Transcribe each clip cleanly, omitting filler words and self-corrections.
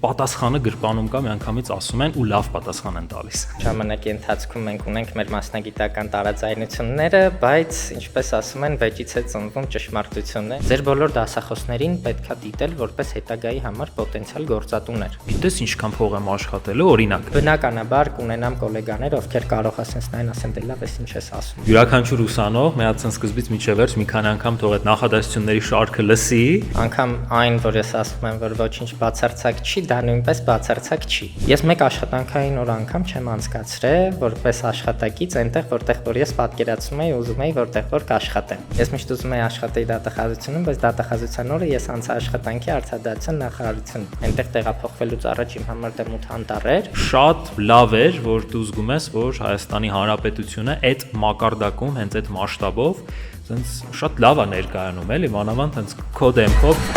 պատասխանը գրպանում կա, միանգամից ասում են ու լավ պատասխան են տալիս։ Ժամանակի ընթացքում մենք ունենք մեր մասնագիտական տարաձայնությունները, բայց ինչպես ասում են, վեճից է ծնվում ճշմարտությունը։ Ձեր բոլոր դասախոսներին պետքա դիտել որպես հետագայի համար պոտենցիալ գործատուներ։ Գիտես ինչքան փող եմ աշխատելու, օրինակ։ Բնականաբար կունենամ գոլեգաներ, ովքեր կարող ասեն նայն ասեն դե լավ, էս ինչ ես ասում։ Յուրաքանչյուր ուսանող միացան սկզբից մինչև վերջ մի քանի անգամ թող այդ նախադասությունների շարքը լսի, անգամ այն, որ ես ասում եմ, որ ոչինչ բացարձակ չի, դա նույնպես բացարձակ չի։ Ես մեկ աշխատանքային օր անգամ չեմ անցկացրել որպես աշխատակից այնտեղ, որտեղ որ ես պատկերացնում էի, ուզում էի, որտեղ որ կաշխատեմ։ Ես միշտ ուզում էի աշխատեի դատախազությունում, բայց դատախազության օրը ես անցա աշխատանքի արտադրության նախարարություն։ Այնտեղ տեղափոխվելուց առաջ իմ համար դե մութ անտառ էր։ շատ լավ էր, որ դու զգում ես, որ Հայաստանի Հանրապետությունը այդ մակարդակում, հենց այդ մասշտաբով, ցենց շատ լավ է ներկայանում, էլի, մանավանդ հենց քո դեմքով։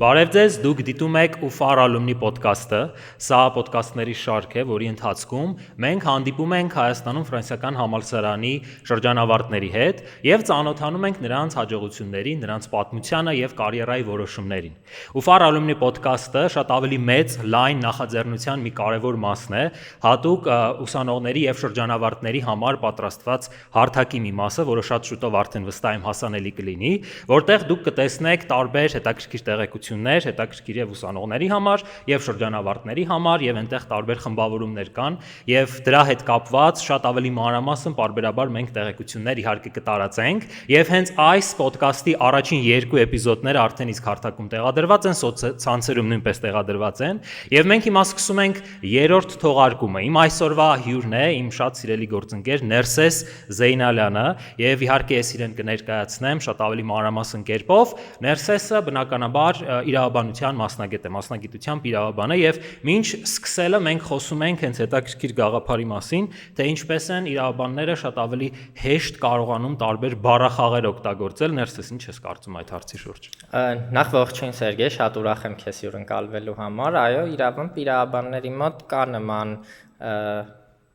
Բարև ձեզ, դուք դիտում եք UFAR Alumni podcast-ը, սա ոդկասթների շարք է, որի ընթացքում մենք հանդիպում ենք Հայաստանում ֆրանսիական համալսարանի շրջանավարտների հետ եւ ծանոթանում ենք նրանց հաջողություններին, նրանց պատմությանը եւ կարիերայի որոշումներին։ UFAR Alumni podcast-ը շատ ավելի մեծ, լայն նախաձեռնության մի կարևոր մասն է, հատուկ ուսանողների եւ շրջանավարտների համար պատրաստված հարթակի մի մասը, որը շատ շուտով արդեն վստահ եմ հասանելի կլինի, որտեղ դուք կտեսնեք տարբեր հետաքրքիր տեղեկություններ, հետաքրքիր եւ ուսանողների համար եւ շրջանավարտների համար եւ այնտեղ տարբեր խմբավորումներ կան եւ դրա հետ կապված շատ ավելի մանրամասն պարբերաբար մենք տեղեկություններ իհարկե կտարածենք եւ հենց այս ոդկասթի առաջին 2 էպիզոդները արդեն իսկ հարթակում տեղադրված են, սոցցանցերում նույնպես տեղադրված են եւ մենք հիմա սկսում ենք 3-րդ թողարկումը։ Իմ այսօրվա հյուրն է իմ շատ սիրելի գործընկեր Ներսես Զեյնալյանը եւ իհարկե ես իրեն կներկայացնեմ շատ ավելի մանրամասն կերպով։ Ներսեսը բնականաբար իրավաբանության մասնագետ է, մասնագիտությամբ իրավաբան է եւ մինչ սկսելը մենք խոսում ենք հենց հետաքրքիր գաղափարի մասին, թե ինչպես են իրավաբանները շատ ավելի հեշտ կարողանում տարբեր բառախաղեր օգտագործել։ Ներսես, ինչ ես կարծում այդ հարցի շուրջ։ Նախ ողջույն Սերգեյ, շատ ուրախ եմ քեզ հյուրընկալվելու համար։ Այո, իրավաբանների մոտ կա նման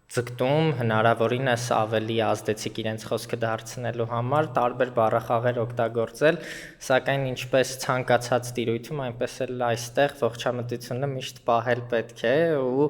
ձգտում հնարավորինս ավելի ազդեցիկ իրենց խոսքը դարձնելու համար տարբեր բառախաղեր օգտագործել, սակայն ինչպես ցանկացած տիրույթում, այնպես էլ այստեղ ողջամտությունը միշտ պահել պետք է ու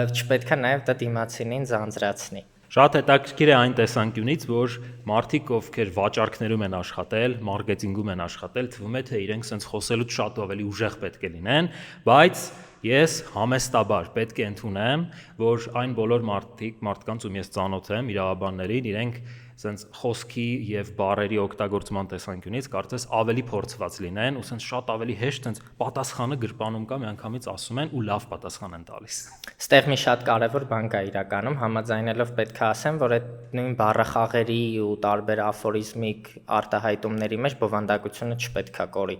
չպետք է նաև դա դիմացինին ձանձրացնի։ Շատ հետաքրքիր է այն տեսանկյունից, որ մարդիկ, ովքեր վաճառքներում են աշխատել, մարքեթինգում են աշխատել, թվում է թե իրենք sense խոսելուց շատ ավելի ուժեղ պետք է լինեն, բայց ես համեստաբար պետք է ընդունեմ, որ այն բոլոր մարդկանց, ում ես ծանոթ եմ, իրավաբաններին, իրենք sense խոսքի եւ բառերի օգտագործման տեսանկյունից կարծես ավելի փորձված լինեն, ու sense շատ ավելի հեշտ sense պատասխանը գրպանում կա, միանգամից ասում են ու լավ պատասխան են տալիս։ Ստեղ մի շատ կարևոր բան կա իրականում, համաձայնելով պետք է ասեմ, որ այդ նույն բառախաղերի ու տարբեր աֆորիզմիկ արտահայտումների մեջ բովանդակությունը չպետք է կորի։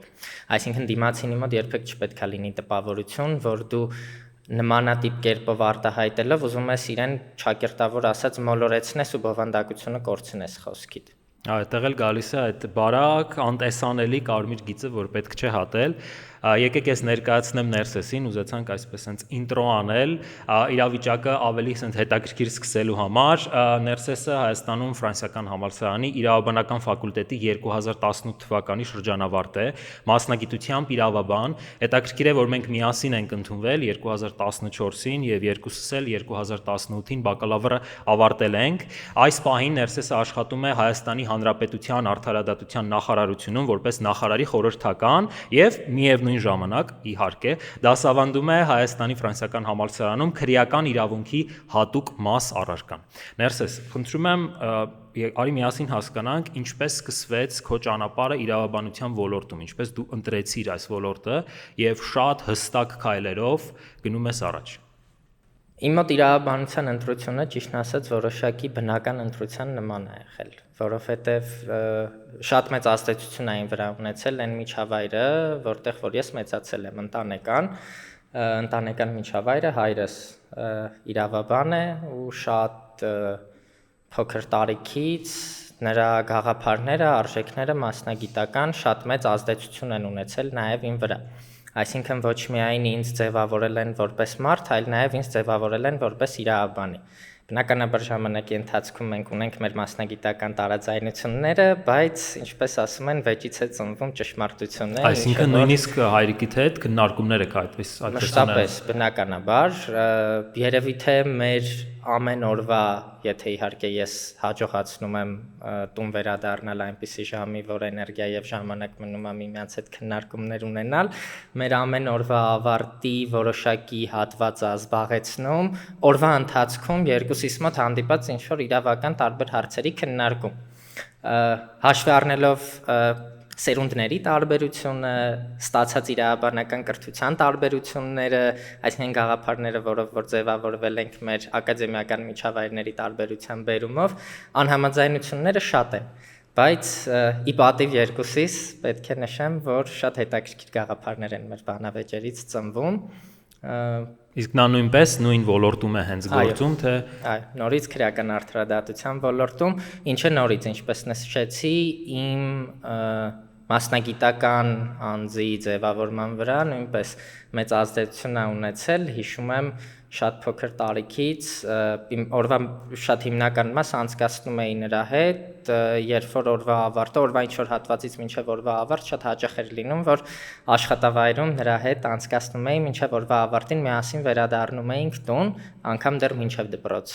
Այսինքն դիմացինի մոտ երբեք չպետք է լինի տպավորություն, որ դու նմանատիպ կերպով արտահայտելով ուզում ես իրեն ճակերտավոր ասած մոլորեցնես ու բովանդակությունը կորցնես խոսքիդ։ Այդտեղ էլ գալիս է այդ բարակ, անտեսանելի կարմիր գիծը, որ պետք չէ հատել։ Եկեք ես ներկայացնեմ Ներսեսին, ուզեցանք այսպես sense ինտրո անել, իրավիճակը ավելի sense հետաքրքիր սկսելու համար։ Ներսեսը Հայաստանում ֆրանսիական համալսարանի իրավաբանական ֆակուլտետի 2018 թվականի շրջանավարտ է, մասնագիտությամբ իրավաբան։ Հետաքրքիր է, որ մենք միասին ենք ընդունվել 2014-ին եւ երկուսս էլ 2018-ին բակալավրը ավարտել ենք։ Այս պահին Ներսեսը աշխատում է Հայաստանի Հանրապետության Արդարադատության նախարարությունում որպես նախարարի խորհրդական եւ միևնույն ժամանակ իհարկե դասավանդում է Հայաստանի ֆրանսիական համալսարանում քրեական իրավունքի հատուկ մաս առարկան։ Ներսես, խնդրում եմ արի միասին հասկանանք ինչպես սկսվեց քո ճանապարհը իրավաբանության ոլորտում, ինչպես դու ընտրեցիր այս ոլորտը եւ շատ հստակ քայլերով գնում ես առաջ։ Իմ մոտ իրավաբանության ընտրությունը ճիշտն ասած որոշակի բնական ընտրության նման է եղել, որովհետև շատ մեծ ազդեցություն այն վրա ունեցել այն միջավայրը, որտեղ որ ես մեծացել եմ, ընտանեկան միջավայրը, հայրս իրավաբան է ու շատ փոքր տարիքից նրա գաղափարները, արժեքները մասնագիտական շատ մեծ ազդեցություն են ունեցել նաև իմ վրա։ Այսինքն ոչ միայն ինձ ձևավորել են որպես մարդ, այլ նաև ինձ ձևավորել են որպես իրավաբանի։ Բնականաբար ժամանակի ընթացքում մենք ունենք մեր մասնագիտական տարաձայնությունները, բայց ինչպես ասում են, վեճից է ծնվում ճշմարտությունը, Այսինքն նույնիսկ հայրիկիդ հետ քննարկումներ եք այդպես մշտապես բնականաբար, երևի թե մեր ամեն օրվա, եթե իհարկե ես հաջողացնում եմ տուն վերադառնալ այնպիսի ժամի, որ էներգիա եւ ժամանակ մնում է միմյանց հետ քննարկումներ ունենալ, մեր ամեն օրվա ավարտի որոշակի հատվածը զբաղեցնում օրվա ընթացքում երկուսիս մոտ հանդիպած ինչ որ իրավական տարբեր հարցերի քննարկում։ Հաշվի առնելով սերունդների տարբերությունը, ստացած իրավաբանական կրթության տարբերությունները, այսինքն գաղափարները, որով որ ձևավորվել ենք մեր ակադեմիական միջավայրների տարբերության բերումով, անհամաձայնությունները շատ են, բայց ի պատիվ երկուսիս պետք է նշեմ, որ շատ հետաքրքիր գաղափարներ են մեր բանավեճերից ծնվում։ Իսկ նա նույնպես նույն ոլորտում է հենց գործում, թե նորից քրեական արդարադատության ոլորտում, ինչը նորից, ինչպես նշեցի, իմ մասնագիտական անձի ձևավորման վրա նույնպես մեծ ազդեցություն է ունեցել, հիշում եմ շատ փոքր տարիքից, օրվա շատ հիմնական մաս անցկացնում էի նրա հետ, երբ որ օրվա ավարտը, օրվա ինչ-որ հատվածից մինչև օրվա ավարտ շատ հաճախ էր լինում, որ աշխատավայրում նրա հետ անցկացնում էի մինչև օրվա ավարտին միասին վերադառնում էինք տուն, անգամ դեռ մինչև դպրոց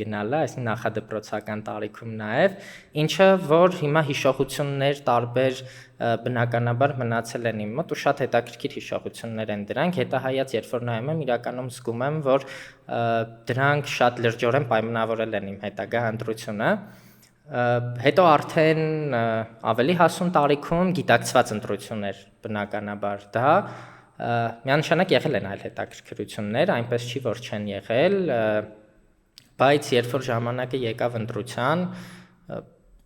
գնալը, այսինքն նախադպրոցական տարիքում նաև, ինչը որ հիմա հիշողություններ տարբեր բնականաբար մնացել են իմ մոտ ու շատ հետաքրքիր հիշողություններ են դրանք, հետահայաց երբ որ նայում եմ, իրականում զգում եմ, որ դրանք շատ լրջորեն պայմանավորել են իմ հետագա ընտրությունը, հետո արդեն ավելի հասուն տարիքում գիտակցված ընտրություններ բնականաբար դա, միանշանակ եղել են այլ հետաքրքրություններ, այնպես չի, որ չեն եղել, բայց երբ որ ժամանակը եկավ ընտրության,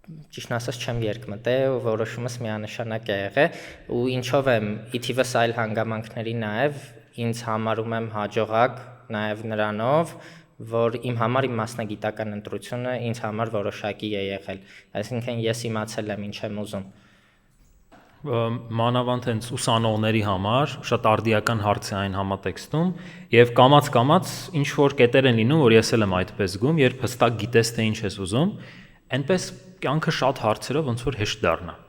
ճիշտն ասած չեմ երկմտել ու որոշումս միանշանակ է եղել ու ինչով եմ ի թիվս այլ հանգամանքների նաև ինձ համարում եմ հաջողակ նաև նրանով, որ իմ համար իմ մասնագիտական ընտրությունը ինձ համար որոշակի է եղել, այսինքն ես իմացել եմ ինչ եմ ուզում։ Մանավանդ հենց ուսանողների համար շատ արդիական հարց է այն համատեքստում եւ կամաց-կամաց ինչ որ կետեր են լինում, որ ես էլ եմ այդպես զգում, երբ հստակ գիտես թե ինչ ես ուզում, այնպես կյանքը շատ հարցերով ոնց որ հեշտ դառնա։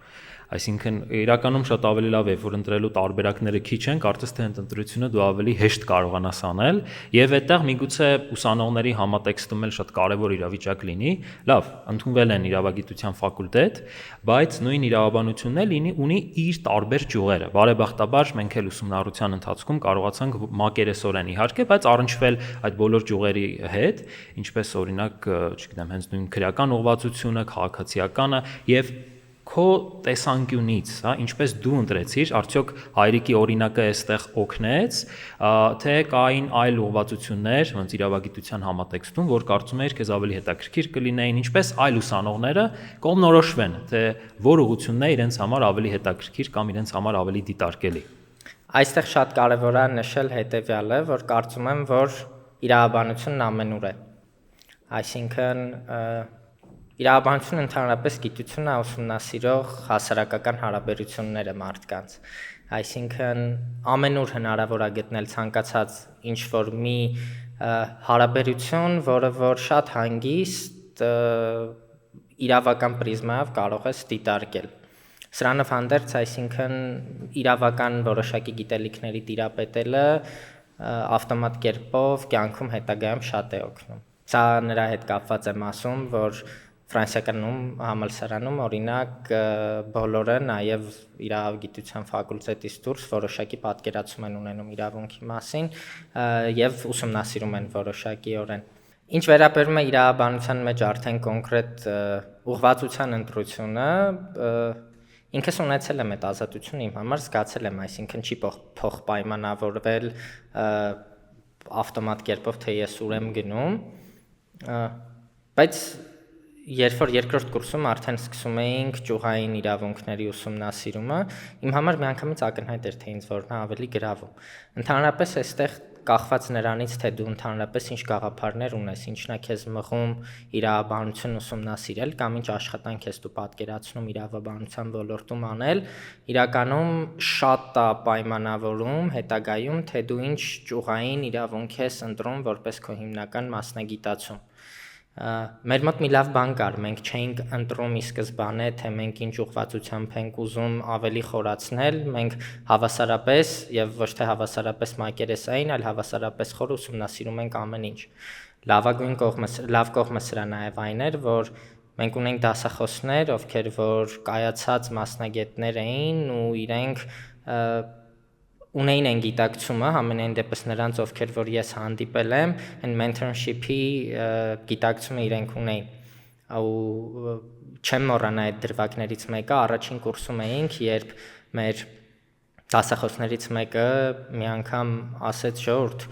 Այսինքն իրականում շատ ավելի լավ է, որ ընտրելու տարբերակները քիչ են, կարծես թե ընտրությունը դու ավելի հեշտ կարողանաս անել, եւ այդտեղ միգուցե ուսանողների համատեքստում էլ շատ կարեւոր իրավիճակ լինի։ Լավ, ընդունվել են իրավագիտության ֆակուլտետ, բայց նույն իրավաբանությունն էլ ունի իր տարբեր ճյուղերը։ Բարեբախտաբար մենք էլ ուսումնառության ընթացքում կարողացանք մակերեսորեն իհարկե, բայց առնչվել այդ բոլոր ճյուղերի հետ, ինչպես օրինակ, չգիտեմ, հենց նույն քրեական ուղղվածությունը, քաղաքացիականը եւ քո տեսանկյունից, հա, ինչպես դու ընտրեցիր, արդյոք հայրիկի օրինակը այստեղ օգնեց, թե կային այլ ուղղվածություններ, ոնց իրավագիտության համատեքստում, որ կարծում ես քեզ ավելի հետաքրքիր կլինեին, ինչպես այլ ուսանողները կողմնորոշվեն, թե որ ուղղությունն է իրենց համար ավելի հետաքրքիր կամ իրենց համար ավելի դիտարկելի։ Այստեղ շատ կարևոր է նշել հետևյալը, որ կարծում եմ, որ իրավաբանությունն ամենուր է։ Այսինքն իրավաբանությունը ընդհանրապես գիտություն է ուսումնասիրող հասարակական հարաբերությունները մարդկանց, այսինքն ամենուր հնարավոր է գտնել ցանկացած ինչ-որ մի հարաբերություն, որը որ շատ հանգիստ իրավական պրիզմայով կարող ես դիտարկել։ Սրանով հանդերձ, այսինքն իրավական որոշակի գիտելիքների տիրապետելը ավտոմատ կերպով կյանքում հետագայում շատ է օգնում։ Սա նրա հետ կապված եմ ասում, որ Ֆրանսիականում համալսարանում օրինակ բոլորը նաև իրավագիտության ֆակուլտետից դուրս որոշակի պատկերացում են ունենում իրավունքի մասին եւ ուսումնասիրում են որոշակիորեն։ Ինչ վերաբերում է իրավաբանության մեջ արդեն կոնկրետ ուղղվածության ընտրությունը, ինքս ունեցել եմ այդ ազատությունը իմ համար, զգացել եմ, այսինքն չի փոխպայմանավորվել ավտոմատ կերպով, թե ես ուր եմ գնում, բայց երբ որ երկրորդ կուրսում արդեն սկսում էինք ճյուղային իրավունքների ուսումնասիրումը, իմ համար միանգամից ակնհայտ էր, թե ինձ որն է ավելի գրավում։ Ընդհանրապես այստեղ կախված նրանից, թե դու ընդհանրապես ինչ գաղափարներ ունես, ինչն է քեզ մղում իրավաբանություն ուսումնասիրել կամ ինչ աշխատանք ես դու պատկերացնում իրավաբանության ոլորտում անել, իրականում շատ է պայմանավորում հետագայում, թե դու ինչ ճյուղային իրավունք ես ընտրում որպես քո հիմնական մասնագիտացում։ Մեր մոտ մի լավ բան կար, մենք չէինք ընտրում ի սկզբանե, թե մենք ինչ ուղղվածությամբ ենք ուզում ավելի խորացնել, մենք հավասարապես եւ ոչ թե հավասարապես մակերեսային, այլ հավասարապես խոր ուսումնասիրում ենք ամեն ինչ։ Լավ կողմը սրա նաեւ այն էր, որ մենք ունենք դասախոսներ, ովքեր որ կայացած մասնագետներ էին ու իրենք ունեին այն գիտակցումը, համենայն դեպս նրանց, ովքեր որ ես հանդիպել եմ, այն mentorship-ի գիտակցումը իրենք ունեին։ Ու չեմ մոռանա այդ դրվագներից մեկը, առաջին կուրսում էինք, երբ մեր դասախոսներից մեկը մի անգամ ասեց ժողովուրդ,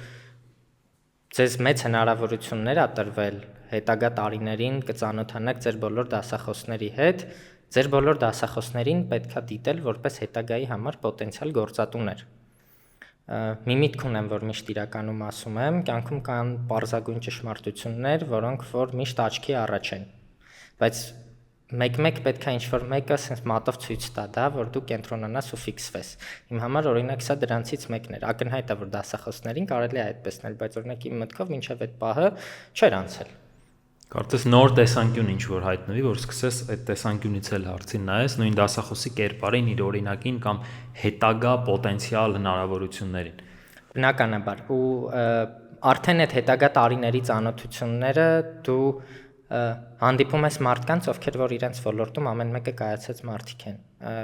ձեզ մեծ հնարավորություններ ա տրվել, հետագա տարիներին կծանոթանաք ձեր բոլոր դասախոսների հետ, ձեր բոլոր դասախոսներին պետքա դիտել որպես հետագայի համար պոտենցիալ գործատուներ։ Մի միտք ունեմ, որ միշտ իրականում ասում եմ, կյանքում կան պարզագույն ճշմարտություններ, որոնք որ միշտ աչքի առաջ են, բայց մեկ-մեկ պետքա ինչ-որ մեկը sense մատով ցույց տա դա, որ դու կենտրոնանաս ու ֆիքսվես։ Իմ համար օրինակ սա դրանցից մեկն էր, ակնհայտ է, որ դասախոսներին կարելի է այդպես նել, բայց օրինակ իմ մտքով մինչև այդ պահը չէր անցել։ Կարծես նոր տեսանկյուն ինչ-որ հայտնվի, որ սկսես այդ տեսանկյունից էլ հարցին նայես, նույն դասախոսի կերպարին, իր օրինակին կամ հետագա պոտենցիալ հնարավորություններին։ Բնականաբար, ու արդեն այդ հետագա տարիների ծանոթությունները դու հանդիպում ես մարդկանց, ովքեր որ իրենց ոլորտում ամեն մեկը կայացած մարդիկ են։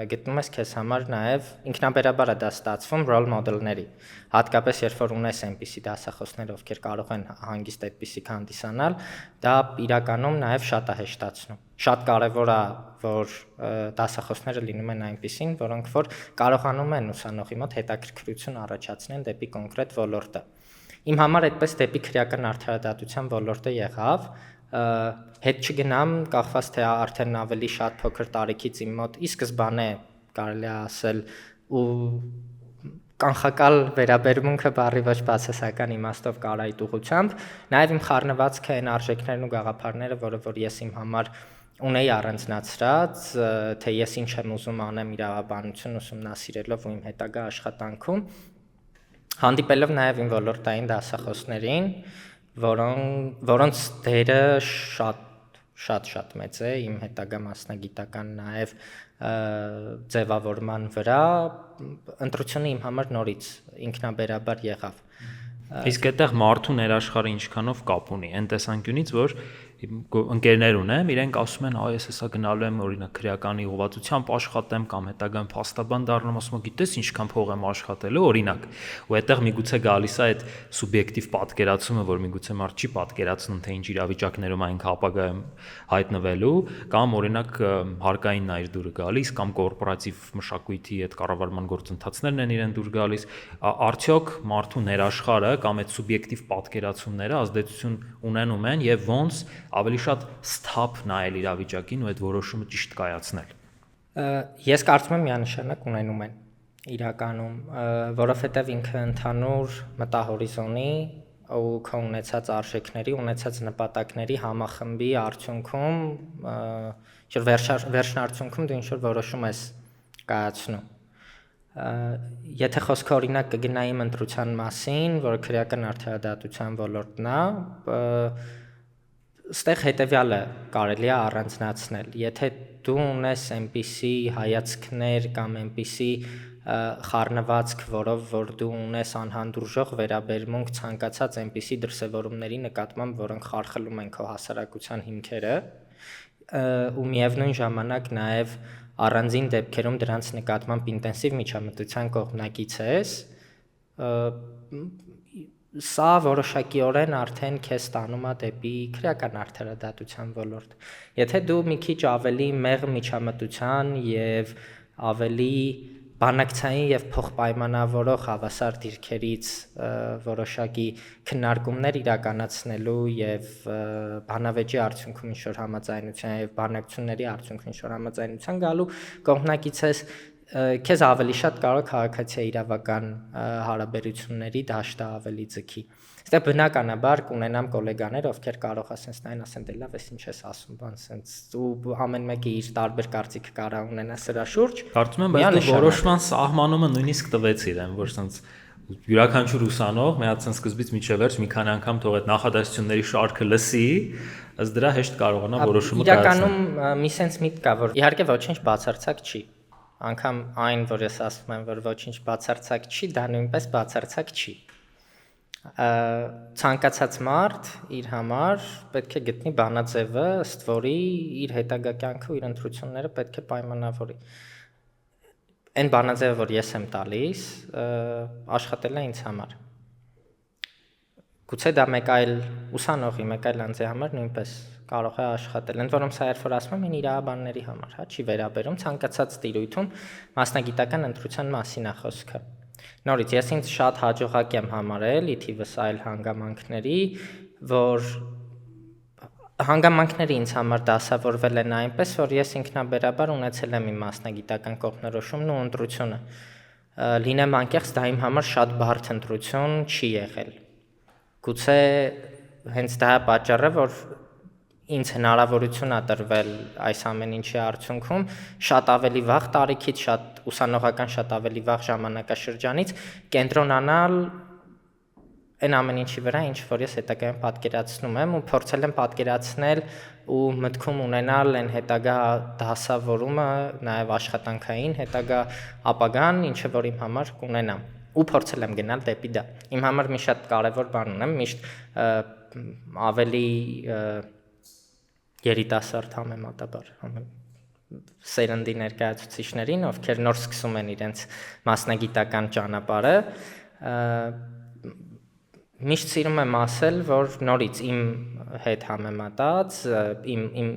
Գտնում ես քեզ համար նաև ինքնաբերաբար է դա ստացվում role model-ների։ Հատկապես երբ որ ունես այնպիսի դասախոսներ, ովքեր կարող են հանգիստ այդպիսի հանդիսանալ, դա իրականում նաև շատ է հեշտացնում։ Շատ կարևոր է, որ դասախոսները լինում են այնպիսին, որոնք որ կարողանում են ուսանողի մոտ հետաքրքրություն առաջացնել դեպի կոնկրետ ոլորտը։ Իմ համար այդպես դեպի քրեական արդարադատության ոլորտը եղավ, հետ չգնամ, կախված թե արդեն ավելի շատ փոքր տարիքից իմ մոտ ի սկզբանե կարելի է ասել ու կանխակալ վերաբերմունքը բառի ոչ բացասական իմաստով կար այդ ուղղությամբ, նաև իմ խառնվածքը այն արժեքներն ու գաղափարները, որը որ ես իմ համար ունեի առանձնացրած, թե ես ինչ եմ ուզում անեմ իրավաբանություն ուսումնասիրելով ու իմ հետագա աշխատանքում, հանդիպելով նաև իմ ոլորտային դասախոսներին, որոնց դերը շատ մեծ է իմ հետագա մասնագիտական նաև ձևավորման վրա, ընտրությունը իմ համար նորից ինքնաբերաբար եղավ։ Իսկ այդտեղ մարդու ներաշխարհը ինչքանով կապ ունի, այն տեսանկյունից, որ ընկերներ ունեմ, իրենք ասում են, ես հեսա գնալու եմ օրինակ քրեականի ուղղվածությամբ աշխատեմ կամ հետագայում փաստաբան դառնամ, ասում եմ, գիտես ինչքան փող եմ աշխատելու, օրինակ, ու այդտեղ միգուցե գալիս է այդ սուբյեկտիվ պատկերացումը, որ միգուցե մարդ չի պատկերացնում, թե ինչ իրավիճակներում այն հապագայում հայտնվելու, կամ օրինակ հարկային նայր դուր գալիս, կամ կորպորատիվ մշակույթի այդ կառավարման գործընթացներն են իրեն դուր գալիս, արդյոք մարդու ներաշխարհը կամ այդ սուբյեկտիվ պատկերացումները ազդեցություն ունենում են եւ ոնց ավելի շատ սթափ նայել իրավիճակին ու այդ որոշումը ճիշտ կայացնել։ Ես կարծում եմ միանշանակ ունենում են իրականում, որովհետև ինքը ընդհանուր մտահորիզոնի ու քո ունեցած արժեքների, ունեցած նպատակների համախմբի արդյունքում, վերջնարդյունքում դու ինչ-որ որոշում ես կայացնում։ Եթե խոսքը օրինակ կգնայի ընտրության մասին, որը քրեական արդարադատության ոլորտն է, ստեղ հետևյալը կարելի է առանձնացնել, եթե դու ունես այնպիսի հայացքներ կամ այնպիսի խառնվածք, որով որ դու ունես անհանդուրժող վերաբերմունք ցանկացած այնպիսի դրսևորումների նկատմամբ, որոնք խարխլում են քո հասարակության հիմքերը, ու միևնույն ժամանակ նաև առանձին դեպքերում դրանց նկատմամբ ինտենսիվ միջամտության կողմնակից ես, սա որոշակիորեն արդեն քեզ տանում է դեպի քրեական արդարադատության ոլորտ։ Եթե դու մի քիչ ավելի մեղմ միջամտության եւ ավելի բանակցային եւ փոխպայմանավորող հավասար դիրքերից որոշակի քննարկումներ իրականացնելու եւ բանավեճի արդյունքում ինչ-որ համաձայնության եւ բանակցությունների արդյունքում ինչ-որ համաձայնության գալու կողմնակից ես, քեզ ավելի շատ կարող քաղաքացիա իրավական հարաբերությունների դաշտը ավելի ձգի։ Այստեղ բնականաբար կունենամ գոլեգաներ, ովքեր կարող ասեն, նայն ասեն, դե լավ, ես ինչ ես ասում, բան սենց ու ամեն մեկը իր տարբեր կարծիք կարա ունենա սրա շուրջ։ Կարծում եմ, բայց դու որոշման սահմանումը նույնիսկ տվեցիր, որ սենց յուրաքանչյուր ուսանող միացան սկզբից մինչև վերջ մի քանի անգամ թող այդ նախադասությունների շարքը լսի, ըստ դրա հեշտ կարողանա որոշումը կայացնել։ Իրականում մի սենց միտք կա, որ իհարկե ոչինչ բացարձակ չի։ Անկամ այն, որ ես ասում եմ, որ ոչինչ բացարձակ չի, դա նույնպես բացարձակ չի։ Ցանկացած մարդ իր համար պետք է գտնի բանաձևը, ըստ որի իր հետագա կյանքը ու իր ընտրությունները պետք է պայմանավորի։ Այն բանաձևը, որ ես եմ տալիս, աշխատել է ինձ համար։ Գուցե դա մեկ այլ ուսանողի, մեկ այլ անձի համար նույնպես կարող է աշխատել։ Ընդ որում սա երբ որ ասում եմ, իրավաբանների համար, չի վերաբերում ցանկացած տիրույթում մասնագիտական ընտրության մասին է խոսքը։ Նորից ես ինձ շատ հաջողակ եմ համարել, ի թիվս այլ հանգամանքների, որ հանգամանքները ինձ համար դասավորվել են այնպես, որ ես ինքնաբերաբար ունեցել եմ իմ մասնագիտական կողմնորոշումն ու ընտրությունը։ Լինեմ անկեղծ, դա իմ համար շատ բարդ ընտրություն չի եղել։ Գուցե հենց դա է պատճառը, որ ինձ հնարավորություն է տրվել այս ամեն ինչի արդյունքում շատ ավելի վաղ տարիքից, շատ ուսանողական շատ ավելի վաղ ժամանակաշրջանից կենտրոնանալ այն ամեն ինչի վրա, ինչ որ ես հետագայում պատկերացնում եմ ու փորձել եմ պատկերացնել ու մտքում ունենալ այն հետագա դասավորումը, նաև աշխատանքային հետագա ապագան, ինչը որ իմ համար կունենամ ու փորձել եմ գնալ դեպի դա։ Իմ համար մի շատ կարևոր բան ունեմ, միշտ ավելի երիտասարդ համեմատաբար սերնդի ներկայացուցիչներին, ովքեր նոր սկսում են իրենց մասնագիտական ճանապարհը, միշտ սիրում եմ ասել, որ նորից իմ հետ համեմատած, իմ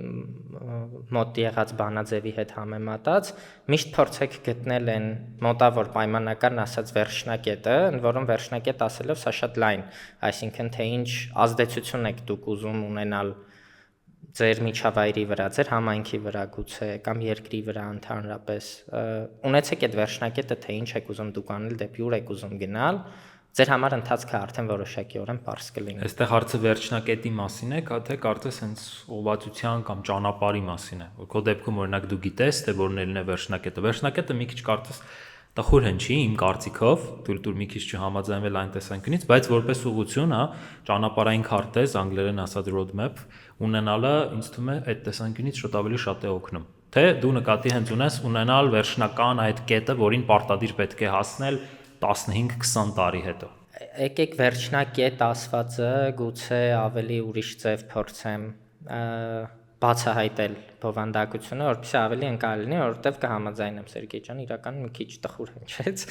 մոտ եղած բանաձևի հետ համեմատած, միշտ փորձեք գտնել այն մոտավոր պայմանական ասած վերջնակետը, ընդ որում վերջնակետ ասելով սա շատ լայն, այսինքն թե ինչ ազդեցություն եք դուք ուզում ունենալ ձեր միջավայրի վրա, ձեր համայնքի վրա գուցե կամ երկրի վրա ընդհանրապես, ունեցեք այդ վերջնակետը, թե ինչ եք ուզում դուք անել, դեպի ուր եք ուզում գնալ, ձեր համար ընթացքը արդեն որոշակիորեն պարզ կլինի։ Այստեղ հարցը վերջնակետի մասին է, թե կարծես հենց ուղղվածության կամ ճանապարհի մասին է, որ քո դեպքում օրինակ դու գիտես, թե որն է վերջնակետը։ Վերջնակետը մի քիչ կարծես տխուր հնչի իմ կարծիքով, դուր մի քիչ չհամաձայնվել այն տեսանկյունից, բայց որպես ուղղություն, ճանապարհային քարտեզ, անգլերեն ասած roadmap ունենալը ինձ թվում է այդ տեսանկյունից շատ ավելի շատ է օգնում։ Թե դու նկատի հենց ունես ունենալ վերջնական այդ կետը, որին պարտադիր պետք է հասնել 15-20 տարի հետո։ Եկեք վերջնակետ ասվածը գուցե ավելի ուրիշ ձև փորձեմ բացահայտել բովանդակությունը, որպեսզի ավելի ընկալի լինի, որովհետև կհամաձայնեմ Սերգեյ ջան, իրականում մի քիչ տխուր հնչեց,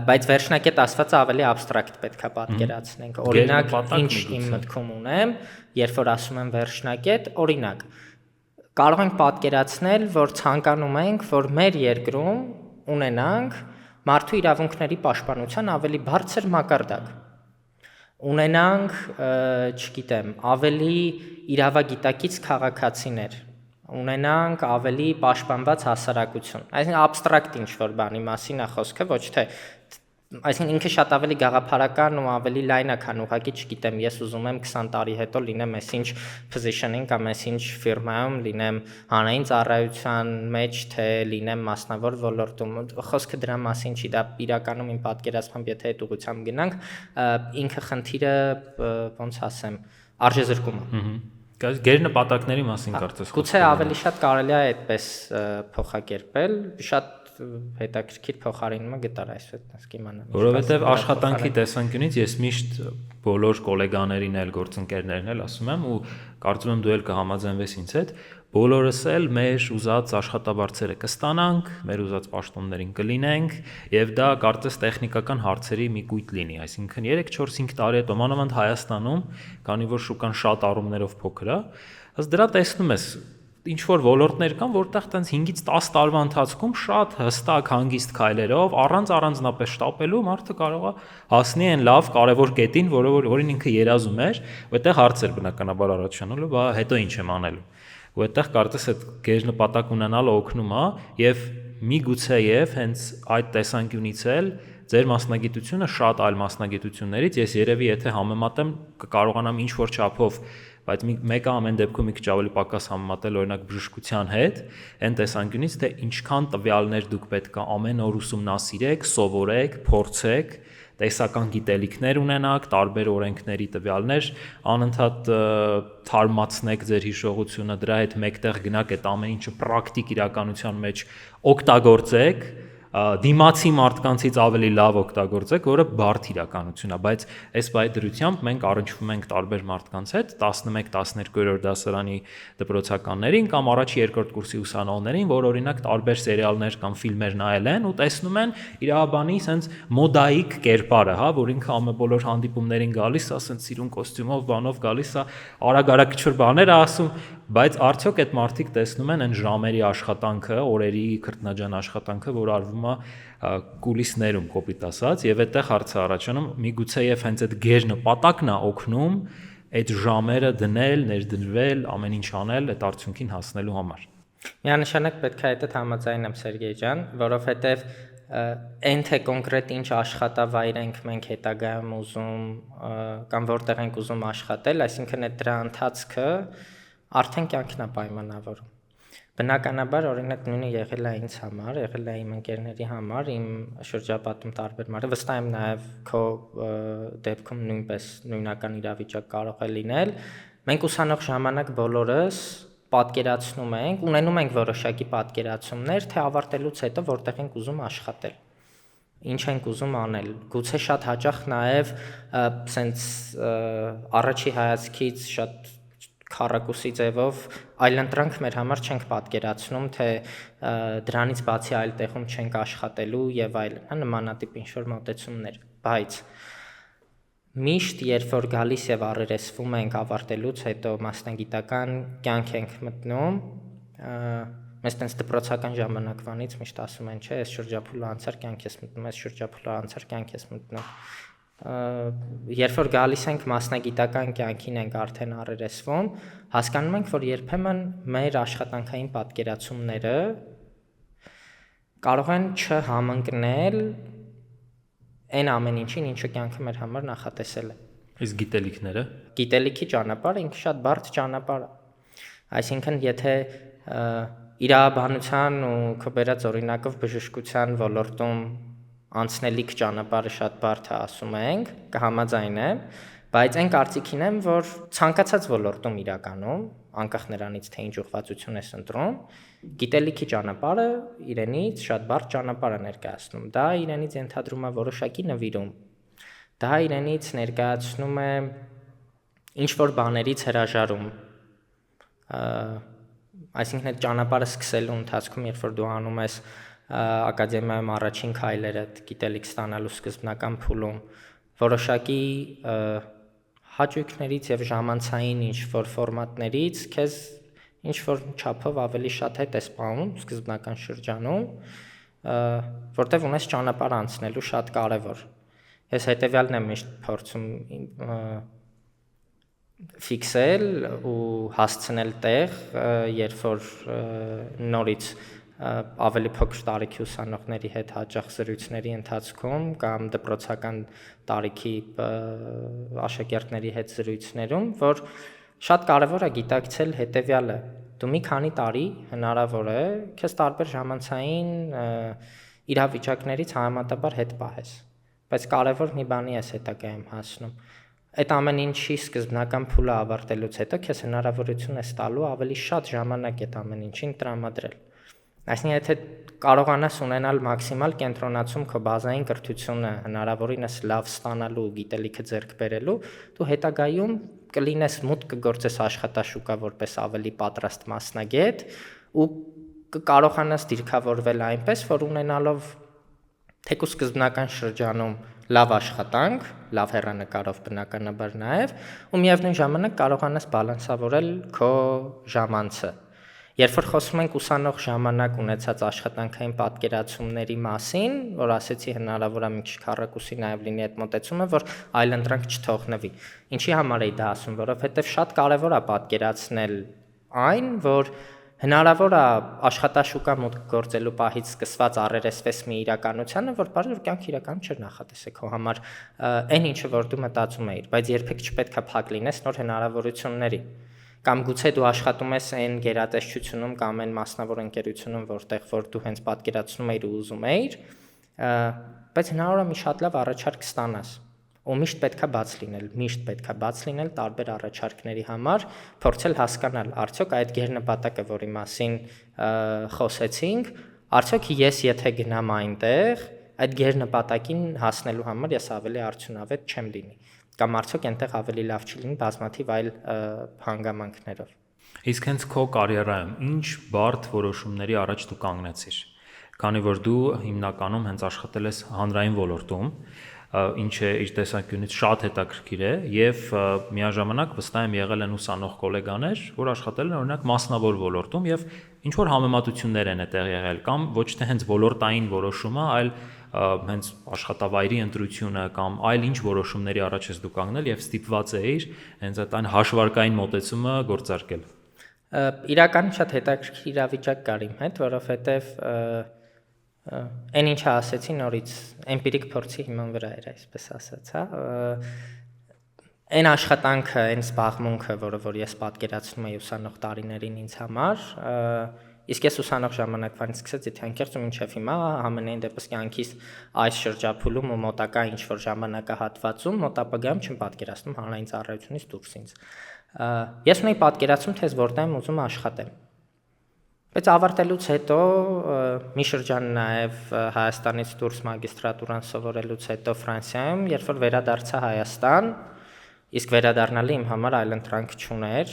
բայց վերջնակետ ասվածը ավելի абստրակտ պետք է պատկերացնենք։ Օրինակ, ինչ իմ մտքում ունեմ, երբ որ ասում եմ վերջնակետ, օրինակ, կարող ենք պատկերացնել, որ ցանկանում ենք, որ մեր երկրում ունենանք մարդու իրավունքների պաշտպանության ավելի բարձր մակարդակ, ունենանք, չգիտեմ, ավելի իրավագիտակից քաղաքացիներ, ունենանք ավելի պաշտպանված հասարակություն, այսինքն абստրակտ ինչ-որ բանի մասին է խոսքը, ոչ թե, այսինքն ինքը շատ ավելի գաղափարական ու ավելի լայն է, քան ուղղակի, չգիտեմ, ես ուզում եմ 20 տարի հետո լինեմ այսինչ position-ին կամ այսինչ ֆիրմայում, լինեմ հանրային ծառայության մեջ, թե լինեմ մասնավոր ոլորտում, խոսքը դրա մասին չի, դա իրականում իմ պատկերացմամբ, եթե այդ ուղղությամբ գնանք, ինքը խնդիրը, ոնց ասեմ, արժեզրկումը։ Գերնպատակների մասին կարծես։ Գուցե ավելի շատ կարելի է այդպես փոխակերպել, շատ հետաքրքիր փոխարինումը գտար այսպես կիմանամ։ Որովհետև աշխատանքի տեսանկյունից ես միշտ բոլոր գոլեգաներին էլ գործընկերներին էլ ասում եմ ու կարծում եմ դու էլ կհամաձայնվես ինձ հետ, բոլորս էլ մեր ուզած աշխատավարձերը կստանանք, մեր ուզած պաշտոններին կլինենք եւ դա կարծես տեխնիկական հարցերի մի կույտ լինի, այսինքն 3-4-5 տարի հետո մանավանդ Հայաստանում, քանի որ շուկան շատ առումներով փոքր է, ըստ դրա տեսնում ես ինչ որ ոլորտներ կան, որտեղ տենց 5-ից 10 տարվա ընթացքում շատ հստակ հանգիստ քայլերով, առանց առանձնապես շտապելու մարդը կարող է հասնի այն լավ կարևոր կետին, որին ինքը երազում էր, ու այդտեղ հարցեր բնականաբար առաջանալու, բա հետո ինչ եմ անելու։ Ու այդտեղ կարծես այդ գերնպատակ ունենալը օգնում է եւ միգուցեև հենց այդ տեսանկյունից էլ ձեր մասնագիտությունը շատ այլ մասնագիտություններից ես երևի եթե համեմատեմ կկարողանամ ինչ-որ չափով, բայց մեկը ամեն դեպքում մի քիչ ավելի պակաս համեմատել օրինակ բժշկության հետ, այն տեսանկյունից թե ինչքան տվյալներ դուք պետք է ամեն օր ուսումնասիրեք, սովորեք, փորձեք, տեսական գիտելիքներ ունենաք, տարբեր օրենքների տվյալներ, անընդհատ թարմացնեք ձեր հիշողությունը, դրա հետ մեկտեղ գնաք այդ ամեն ինչը պրակտիկ իրականության մեջ օգտագործեք, դիմացի մարդկանցից ավելի լավ օգտագործեք, որը բարդ իրականություն է, բայց այս բայդրությամբ մենք առնչվում ենք տարբեր մարդկանց հետ, 11-12-րդ դասարանի դպրոցականներին կամ առաջի երկրորդ կուրսի ուսանողներին, որ օրինակ տարբեր սերիալներ կամ ֆիլմեր նայել են ու տեսնում են իրավաբանի sense մոդայիկ կերպարը, հա, որ ինքը ամենբոլոր հանդիպումներին գալիս է, sense սիրուն կոստյումով, բանով գալիս է, արագ-արագ քիչ բաներ է ասում, բայց արդյոք այդ մարդիկ տեսնում են այն ժամերի աշխատանքը, օրերի քրտնաջան աշխատանքը, որ արվում է կուլիսներում կոպիտ ասած, եւ այդտեղ հարցը առաջանում, միգուցեև հենց այդ գեր նպատակն է օգնում այդ ժամերը դնել, ներդրվել, ամեն ինչ անել այդ արդյունքին հասնելու համար։ Միանշանակ պետք է այդ համաձայնեմ Սերգեյ ջան, որովհետեւ այն թե կոնկրետ ինչ աշխատավայր ենք մենք հետագայում ուզում կամ որտեղ ենք ուզում աշխատել, այսինքն այդ դրա ընթացքը արդեն կյանքն է պայմանավորում։ Բնականաբար օրինակ նույնը եղել է ինձ համար, եղել է իմ ընկերների համար, իմ շրջապատում տարբեր մարդիկ, վստահ եմ նաև քո դեպքում նույնպես նույնական իրավիճակ կարող է լինել։ Մենք ուսանող ժամանակ բոլորս պատկերացնում ենք, ունենում ենք որոշակի պատկերացումներ, թե ավարտելուց հետո որտեղ ենք ուզում աշխատել, ինչ ենք ուզում անել։ Գուցե շատ հաճախ նաև սենց առաջի հայացքից շատ քառակուսի ձևով այլընտրանք մեր համար չենք պատկերացնում, թե դրանից բացի այլ տեղում չենք աշխատելու եւ այլն, նմանատիպ ինչ-որ մոտեցումներ, բայց միշտ երբ որ գալիս եւ առերեսվում ենք ավարտելուց հետո մասնագիտական կյանք ենք մտնում, մեզ տենց դպրոցական ժամանակվանից միշտ ասում են, չէ, այս շրջափուլը անցար կյանք ես մտնում, այս շրջափուլը անցար կյանք ես մտնում։ Երբ որ գալիս ենք մասնագիտական կյանքին ենք արդեն առերեսվում, հասկանում ենք, որ երբեմն մեր աշխատանքային պատկերացումները կարող են չհամընկնել այն ամեն ինչին, ինչը կյանքը մեր համար նախատեսել է։ Իսկ գիտելիքները։ Գիտելիքի ճանապարհը ինքը շատ բարդ ճանապարհ է։ Այսինքն, եթե իրավաբանության ու քո բերած օրինակով բժշկության ոլորտում անցնելիք ճանապարհը շատ բարդ է ասում ենք, կհամաձայնեմ, բայց այն կարծիքին եմ, որ ցանկացած ոլորտում իրականում, անկախ նրանից թե ինչ ուղղվածություն ես ընտրում, գիտելիքի ճանապարհը իրենից շատ բարդ ճանապարհ է ներկայացնում։ Դա իրենից ենթադրում է որոշակի նվիրում։ Դա իրենից ներկայացնում է ինչ-որ բաներից հրաժարում։ Այսինքն այդ ճանապարհը սկսելու ընթացքում, երբ որ դու անում ես ակադեմիայում առաջին քայլերը գիտելիք ստանալու սկզբնական փուլում, որոշակի հաճույքներից եւ ժամանցային ինչ-որ ֆորմատներից քեզ ինչ-որ չափով ավելի շատ հետ է սպանում սկզբնական շրջանում, որտեղ ունես ճանապարհ անցնելու շատ կարևոր։ Ես հետեւյալն եմ միշտ փորձում ֆիքսել ու հասցնել տեղ, երբ որ նորից ավելի փոքր տարիքի ուսանողների հետ հաճախ զրույցների ընթացքում կամ դպրոցական տարիքի աշակերտների հետ զրույցներում, որ շատ կարևոր է գիտակցել հետևյալը. դու մի քանի տարի հնարավոր է քեզ տարբեր ժամանցային իրավիճակներից համեմատաբար հետ պահես, բայց կարևոր մի բանի ես հետագայում հասնում։ Այդ ամեն ինչի սկզբնական փուլը ավարտելուց հետո քեզ հնարավորություն է տալու ավելի շատ ժամանակ այդ ամեն ինչին տրամադրել։ Այսինքն, եթե կարողանաս ունենալ մաքսիմալ կենտրոնացում քո բազային կրթությունը հնարավորինս լավ ստանալու, գիտելիքը ձեռք բերելու, դու հետագայում կլինես մուտք կգործես աշխատաշուկա որպես ավելի պատրաստ մասնագետ ու կկարողանաս դիրքավորվել այնպես, որ ունենալով թեկուզ սկզբնական շրջանում լավ աշխատանք, լավ հեռանկարով բնականաբար նաև, ու միևնույն ժամանակ կարողանաս բալանսավորել քո ժամանցը։ Երբ որ խոսում ենք ուսանող ժամանակ ունեցած աշխատանքային պատկերացումների մասին, որ ասեցի հնարավոր է մի քիչ քառակուսի նաև լինի այդ մոտեցումը, որ այլընտրանք չթողնվի։ Ինչի համար էի դա ասում, որովհետև շատ կարևոր է պատկերացնել այն, որ հնարավոր է աշխատաշուկա մուտք գործելու պահից սկսված առերեսվես մի իրականությանը, որ բարձր կյանք իրականում չէր նախատեսել քո համար այն ինչը որ դու մտածում էիր, բայց երբեք չպետք է փակ լինես նոր հնարավորությունների։ Կամ գուցե դու աշխատում ես այն գերատեսչությունում կամ այն մասնավոր ընկերությունում, որտեղ որ դու հենց պատկերացնում էիր ու ուզում էիր, բայց հնարավոր է մի շատ լավ առաջարկ ստանաս։ Ու միշտ պետքա բաց լինել տարբեր առաջարկների համար, փորձել հասկանալ, արդյոք այդ գերնպատակը, որի մասին խոսեցինք, արդյոք ես եթե գնամ այնտեղ, այդ գերնպատակին հասնելու համար ես ավելի արդյունավետ չեմ լինի, կամ արդյոք այնտեղ ավելի լավ չի լինի բազմաթիվ այլ հանգամանքներով։ Իսկ հենց քո կարիերայում ինչ բարդ որոշումների առաջ դու կանգնեցիր, քանի որ դու հիմնականում հենց աշխատել ես հանրային ոլորտում, ինչը իր տեսանկյունից շատ հետաքրքիր է եւ միաժամանակ վստահ եմ եղել են ուսանող գոլեգաներ, որ աշխատել են օրինակ մասնավոր ոլորտում եւ ինչ որ համեմատություններ են այդտեղ եղել կամ ոչ թե հենց ոլորտային որոշումը, այլ հենց աշխատավայրի ընտրությունը կամ այլ ինչ որոշումների առաջ ես դու կանգնել եւ ստիպված էիր հենց այդ այն հաշվարկային մոտեցումը գործարկել։ Իրականում շատ հետաքրքիր իրավիճակ կար իմ հետ, որովհետեւ այն ինչը ասեցի նորից էմպիրիկ փորձի հիման վրա էր, այսպես ասած, հա։ Այն աշխատանքը, այն զբաղմունքը, որ ես պատկերացնում եի ուսանող տարիներին ինձ համար, իսկ ես ուսանող ժամանակվանից սկսած եթե անկեղծ ու մինչև հիմա ամենայն դեպս կյանքիս այս շրջափուլում ու մոտակա ինչ որ ժամանակահատվածում մոտապագայում չեմ պատկերացնում հանրային ծառայությունից դուրս ինձ։ Ես ունեի պատկերացում, թե որտեղ եմ ուզում աշխատեմ։ Բայց ավարտելուց հետո մի շրջան նաև Հայաստանից դուրս մագիստրատուրան սովորելուց հետո Ֆրանսիայում, երբ որ վերադարձա Հայաստան, իսկ վերադառնալը իմ համար այլ ընտրանք չուներ,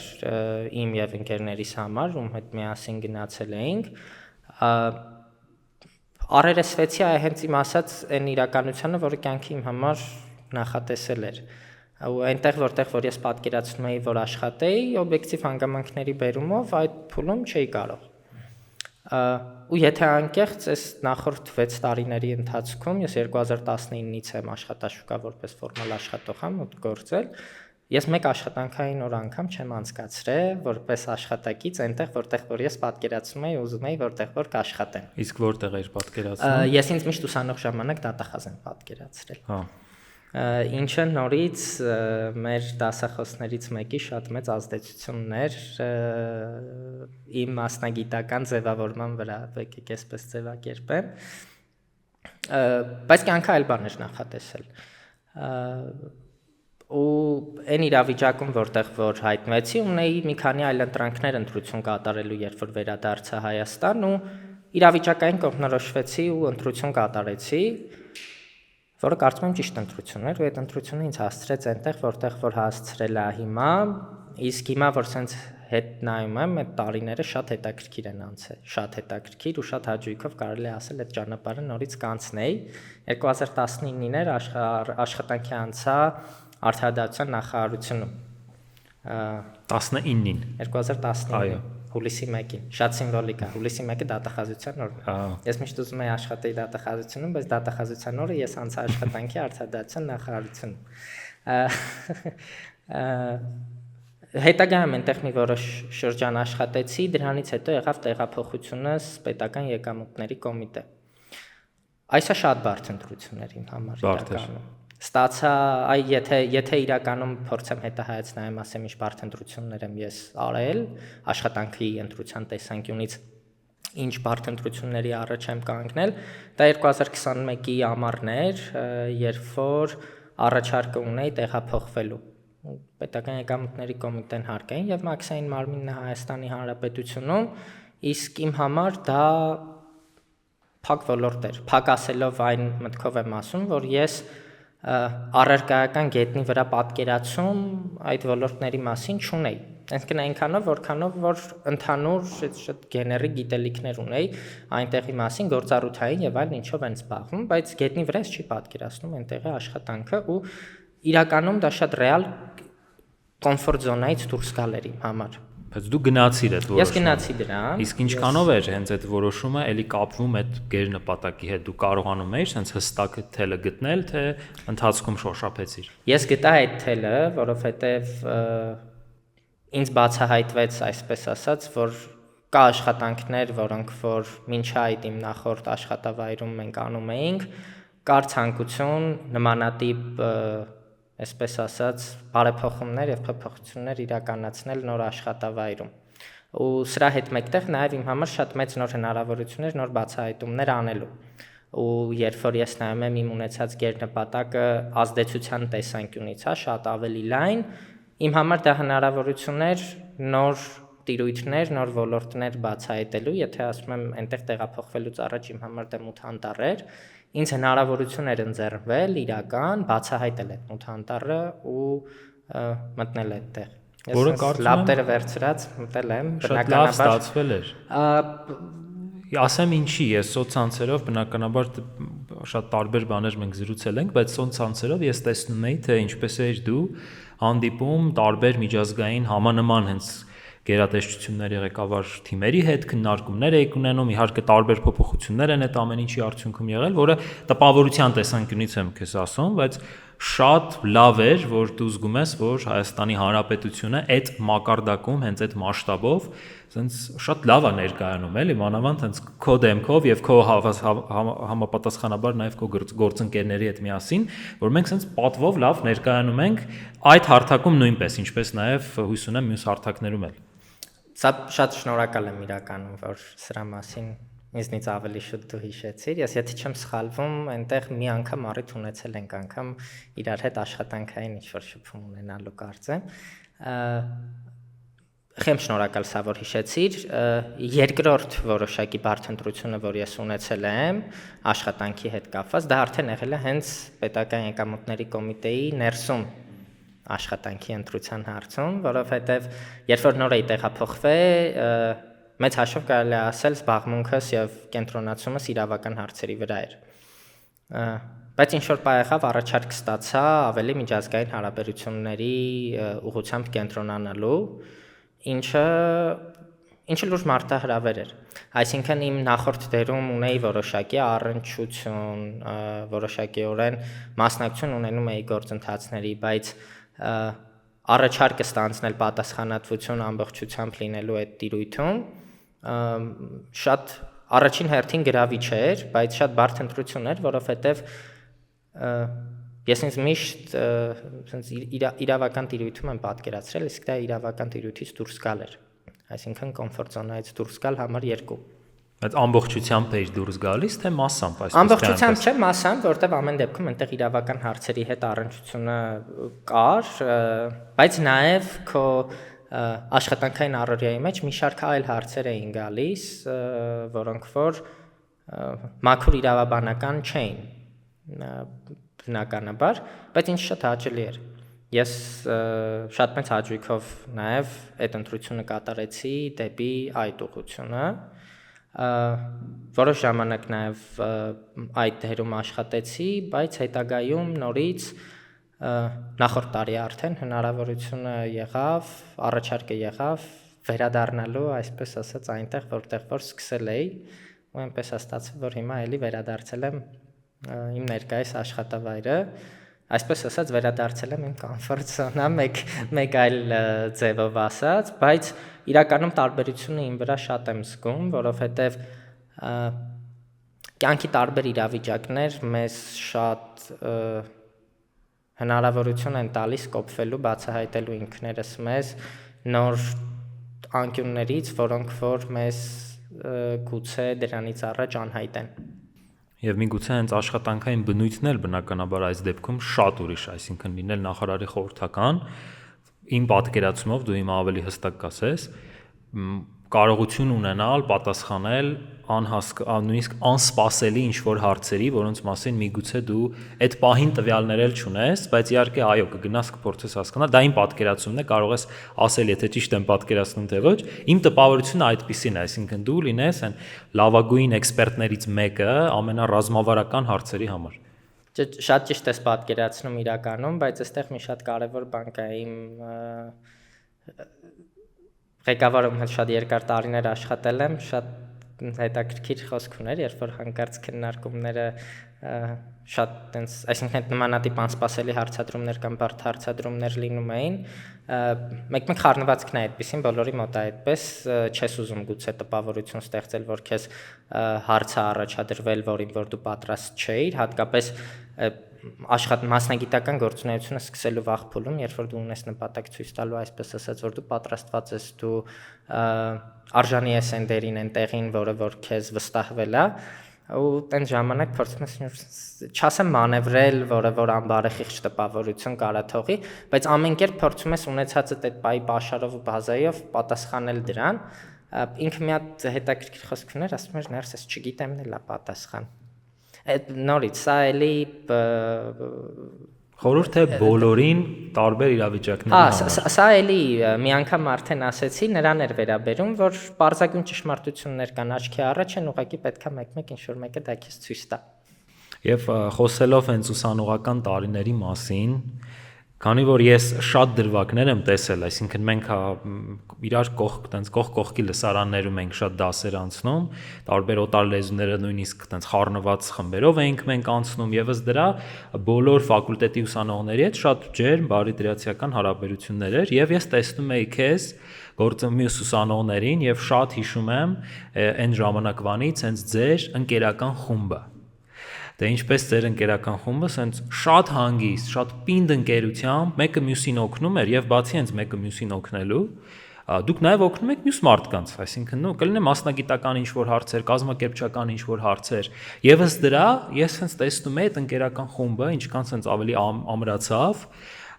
իմ եւ ընկերներիս համար, ում հետ միասին գնացել էինք, առերեսվեցի հենց իմ ասած այն իրականությանը, որը կյանքի իմ համար նախատեսել էր։ Ու այնտեղ որտեղ որ ես պատկերացնում էի, որ աշխատեի, օբյեկտիվ հանգամանքների բերումով այդ փուլում չէի կարող։ Ու եթե անկեղծ այս նախորդ 6 տարիների ընթացքում ես 2019-ից եմ աշխատաշուկա որպես ֆորմալ աշխատող եմ մուտք գործել, ես մեկ աշխատանքային օր անգամ չեմ անցկացրել որպես աշխատակից այնտեղ որտեղ որ ես պատկերացնում էի ուզում էի որտեղ որ կաշխատեմ։ Իսկ որտեղ էր պատկերացնում։ Ես ինձ միշտ ուսանող ժամանակ դատախազ եմ պատկերացրել։ Հա։ Ինչը նորից մեր դասախոսներից մեկի շատ մեծ ազդեցություններ իմ մասնագիտական ձևավորման վրա, եկեք այսպես ձևակերպեմ, բայց կյանքը այլ բան էր նախատեսել։ Ու այն իրավիճակում, որտեղ որ հայտնվեցի, ունեի մի քանի այլ ընտրանքներ ընտրություն կատարելու, երբ որ վերադարձա Հայաստան ու իրավիճակային կողմնորոշվեցի ու ընտրություն կատարեցի, որը կարծում եմ ճիշտ ընտրություն էր, ու այդ ընտրությունը ինձ հասցրեց այնտեղ, որտեղ որ հասցրել է հիմա, իսկ հիմա որ սենց հետ նայում եմ, այդ տարիները շատ հետաքրքիր են անցել, շատ հետաքրքիր ու շատ հաճույքով կարելի է ասել այդ ճանապարհը նորից կանցնեի։ 2019-ին էր աշխատանքի անցա Արդարադատության նախարարությունում։ 19-ին 2019 հուլիսի 1-ին, շատ սիմվոլիկ է, հուլիսի 1-ը դատախազության օրն է։ Ես միշտ ուզում եի աշխատեի դատախազությունում, բայց դատախազության օրը ես անցա աշխատանքի Արդարադատության նախարարությունում։ Հետագայում այնտեղ մի որոշ շրջան աշխատեցի, դրանից հետո եղավ տեղափոխությունս պետական եկամուտների կոմիտե։ Այսա շատ բարդ ընտրություն էր իմ համար իրականում։ Ստացա, եթե իրականում փորձեմ հետահայացնեմ, ասեմ ինչ բարդ ընտրություններ եմ ես արել, աշխատանքի ընտրության տեսանկյունից ինչ բարդ ընտրությունների առաջ եմ կանգնել, դա 2021-ի ամառն էր, երբ որ առաջարկը ունեի տեղափոխվելու։ Պետական եկամուտների կոմիտեն հարկային եւ մաքսային մարմինն Հայաստանի Հանրապետությունում, իսկ իմ համար դա փակ ոլորտ էր, փակ ասելով այն մտքով եմ ասում, որ ես առարկայական գետնի վրա պատկերացում այդ ոլորտների մասին չունեի։ Այնքանով, որքանով որ ընդհանուր շատ գեներիկ գիտելիքներ ունեի այնտեղի մասին, գործառութային եւ այլն ինչով են զբաղվում, բայց գետնի վրա չի պատկերացնում այնտեղի աշխատանքը ու իրականում դա շատ ռեալ կոմֆորտ զոնայից դուրս գալ էր իմ համար։ Բայց դու գնացիր այդ որոշումը։ Ես գնացի դրան։ Իսկ ինչքանով էր հենց այդ որոշումը էլի կապվում այդ գերնպատակի հետ։ Դու կարողանում էիր հենց հստակ թելը գտնել, թե ընթացքում շոշափեցիր։ Ես գտա այդ թելը, որովհետև ինձ բացահայտվեց, այսպես ասած, որ կա աշխատանքներ, որոնք որ մինչ այդ իմ նախորդ աշխատավայրում մենք անում էինք, կար ցանկություն նմանատիպ այսպես ասած բարեփոխումներ եւ փոփոխություններ իրականացնել նոր աշխատավայրում։ Ու սրա հետ մեկտեղ նաեւ իմ համար շատ մեծ նոր հնարավորություններ, նոր բացահայտումներ անելու։ Ու երբ որ ես նայում եմ իմ ունեցած գերնպատակը ազդեցության տեսանկյունից, շատ ավելի լայն, իմ համար դա հնարավորություններ նոր տիրույթներ, նոր ոլորտներ բացահայտելու, եթե ասում եմ այնտեղ տեղափոխվելուց առաջ իմ համար դա մութ անտառ էր, ինձ հնարավորություն էր ընձեռվել իրական բացահայտել այդ մութ անտառը ու մտնել այդտեղ։ Որը կարծում եմ լապտերը վերցրած մտել եմ, շատ լավ ստացվել էր։ Ասեմ ինչի, ես սոցցանցերով բնականաբար շատ տարբեր բաներ մենք զրուցել ենք, բայց սոցցանցերով ես տեսնում էի, թե ինչպես էիր դու հանդիպում տարբեր միջազգային համանման հենց գերատեսչությունների ղեկավար թիմերի հետ քննարկումներ եք ունենում, իհարկե տարբեր փոփոխություններ են այդ ամեն ինչի արդյունքում եղել, որը տպավորության տեսանկյունից եմ քեզ ասում, բայց շատ լավ էր, որ դու զգում ես, որ Հայաստանի Հանրապետությունը այդ մակարդակում, հենց այդ մասշտաբով, ասենց շատ լավ է ներկայանում, էլի, մանավանդ հենց քո դեմքով եւ քո համապատասխանաբար նաեւ քո գործընկերների հետ միասին, որ մենք ասենց պատվով լավ ներկայանում ենք այդ հարթակում նույնպես, ինչպես նաեւ հույս ունեմ մյուս հարթակներում էլ։ Սա շատ շնորհակալ եմ իրականում, որ սրա մասին ինձնից ավելի շուտ դու հիշեցիր։ Ես եթե չեմ սխալվում, այնտեղ մի անգամ առիթ ունեցել ենք անգամ իրար հետ աշխատանքային ինչ-որ շփում ունենալու կարծեմ։ Խեմ շնորհակալ սա որ հիշեցիր։ Երկրորդ որոշակի բարդ որ ես ունեցել եմ աշխատանքի հետ կապված, դա արդեն եղել է հենց պետական եկամուտների կոմիտեի ներսում աշխատանքի ընտրության հարցում, որովհետև երբ որ նոր էի տեղափոխվել, մեծ հաշվով կարելի է ասել զբաղմունքս եւ կենտրոնացումս իրավական հարցերի վրա էր։ Բայց ինչ որ պահ եղավ առաջարկ ստացա ավելի միջազգային հարաբերությունների ուղղությամբ կենտրոնանալու, ինչը լուրջ մարտահրավեր էր։ Այսինքն իմ նախորդ դերում ունեի որոշակի առնչություն, որոշակիորեն մասնակցություն ունենում էի գործընթացների, բայց առաջարկը ստանձնել պատասխանատվություն ամբողջությամբ լինելու այդ տիրույթում շատ առաջին հերթին գրավիչ էր, բայց շատ բարդ ընտրություն էր, որովհետև ես ինձ միշտ իրավական տիրույթում եմ պատկերացրել, իսկ դա իրավական տիրույթից դուրս գալ էր, այսինքն կոմֆորտ զոնայից դուրս գալ համար 2։ Բայց ամբողջությամբ էիր դուրս գալիս, թե մասամբ, այսպես ամբողջությամբ չէ, մասամբ, որտեղ ամեն դեպքում այնտեղ իրավական հարցերի հետ առնչությունը կար, բայց նաև քո աշխատանքային առօրյայի մեջ մի շարք այլ հարցեր էին գալիս, որոնք որ մաքուր իրավաբանական չէին, բնականաբար, բայց ինձ շատ հաճելի էր։ Ես շատ մեծ հաճույքով նաև այդ ընտրությունը կատարեցի դեպի այդ ուղղությունը, որոշ ժամանակ նաև այդ դերում աշխատեցի, բայց հետագայում նորից նախորդ տարի արդեն հնարավորությունը եղավ, առաջարկը եղավ վերադառնալու, այսպես ասած, այնտեղ, որտեղ որ սկսել էի, ու այնպես ստացվում, որ հիմա էլի վերադարձել եմ իմ ներկայիս աշխատավայրը, այսպես ասած վերադարձել եմ իմ կոմֆորտ զոնա, մեկ այլ ձևով ասած, բայց իրականում տարբերությունը իմ վրա շատ եմ զգում, որովհետև կյանքի տարբեր իրավիճակներ մեզ շատ հնարավորություն են տալիս կոփվելու, բացահայտելու ինքներս մեզ նոր անկյուններից, որոնք որ մեզ գուցե դրանից առաջ անհայտ են։ Եվ միգուցե հենց աշխատանքային բնույթն էլ բնականաբար այս դեպքում շատ ուրիշ, այսինքն լինել նախարարի խորհրդական, իմ պատկերացումով դու հիմա ավելի հստակ կասես, կարողություն ունենալ, պատասխանել նույնիսկ անսպասելի ինչ-որ հարցերի, որոնց մասին միգուցե դու այդ պահին տվյալներ էլ չունես, բայց իհարկե այո, կգնաս կփորձես հասկանալ, դա իմ պատկերացումն է, կարող ես ասել, եթե ճիշտ եմ պատկերացնում թե ոչ, իմ տպավորությունը այդպիսին է, այսինքն դու լինես այն լավագույն էքսպերտներից մեկը ամենառազմավարական հարցերի համար։ Շատ ճիշտ ես պատկերացնում իրականում, բայց այստեղ մի շատ կարևոր բան կա, իմ ղեկավարում հետ շատ երկար տարիներ աշխատել եմ, շատ հետաքրքիր խոսք ուներ, երբ որ հանկարծ քննարկումները շատ տենց, այսինքն նմանատիպ անսպասելի հարցադրումներ կամ բարդ հարցադրումներ լինում էին, մեկ-մեկ խառնվածքն է այդպեսին, բոլորի մոտ է այդպես, չես ուզում գուցե տպավորություն ստեղծել, որ քեզ հարց է առաջադրվել, որին որ դու պատրաստ չէիր, հատկապես մասնագիտական գործունեությունը սկսելու վաղ փուլում, երբ որ դու ունես նպատակ ցույց տալու, այսպես ասած, որ դու պատրաստված ես, դու արժանի ես այն դերին, այն տեղին, որը որ քեզ վստահվել է, ու այն ժամանակ փորձում ես չասեմ մանևրել, որը որ անբարեխիղճ տպավորություն կարա թողի, բայց ամեն կերպ փորձում ես ունեցածդ այդ պայի պաշարով ու բազայով պատասխանել դրան, ինքը մի հատ հետաքրքիր խոսք ուներ, ասում էր ներս ես չգիտեմ էլ է պատասխան։ Այդ նորից սա էլի խորհուրդ է բոլորին տարբեր իրավիճակների համար։ Սա էլի մի անգամ արդեն ասեցի, նրան էր վերաբերում, որ պարզագույն ճշմարտություններ կան աչքի առաջ են, ուղղակի պետքա մեկ-մեկ ինչ-որ մեկը դա քեզ ցույց տա։ Եվ խոսելով հենց ուսանողական տարիների մասին, քանի որ ես շատ դրվագներ եմ տեսել, այսինքն մենք իրար կողքի լսարաններում ենք շատ դասեր անցնում, տարբեր օտար լեզուները նույնիսկ տենց խառնված խմբերով ենք մենք անցնում, եւ ըստ դրա բոլոր ֆակուլտետի ուսանողների հետ շատ ջերմ բարիդրացիական հարաբերություններ էր, եւ ես տեսնում էի քեզ գործընկեր ուսանողներին եւ շատ հիշում եմ այն ժամանակվանից հենց ձեր ընկերական խումբը։ Դե ինչպես ձեր ընկերական խումբը, սենց շատ հանգիստ, շատ պինդ ընկերությամբ մեկը մյուսին օգնում էր եւ բացի հենց մեկը մյուսին օգնելու, դուք նաեւ օգնում եք մյուս մարդկանց, այսինքն կլինի մասնագիտական ինչ-որ հարցեր, կազմակերպչական ինչ-որ հարցեր։ Եվ ըստ դրա ես հենց տեսնում եմ այդ ընկերական խումբը ինչքան սենց ավելի ամրացավ,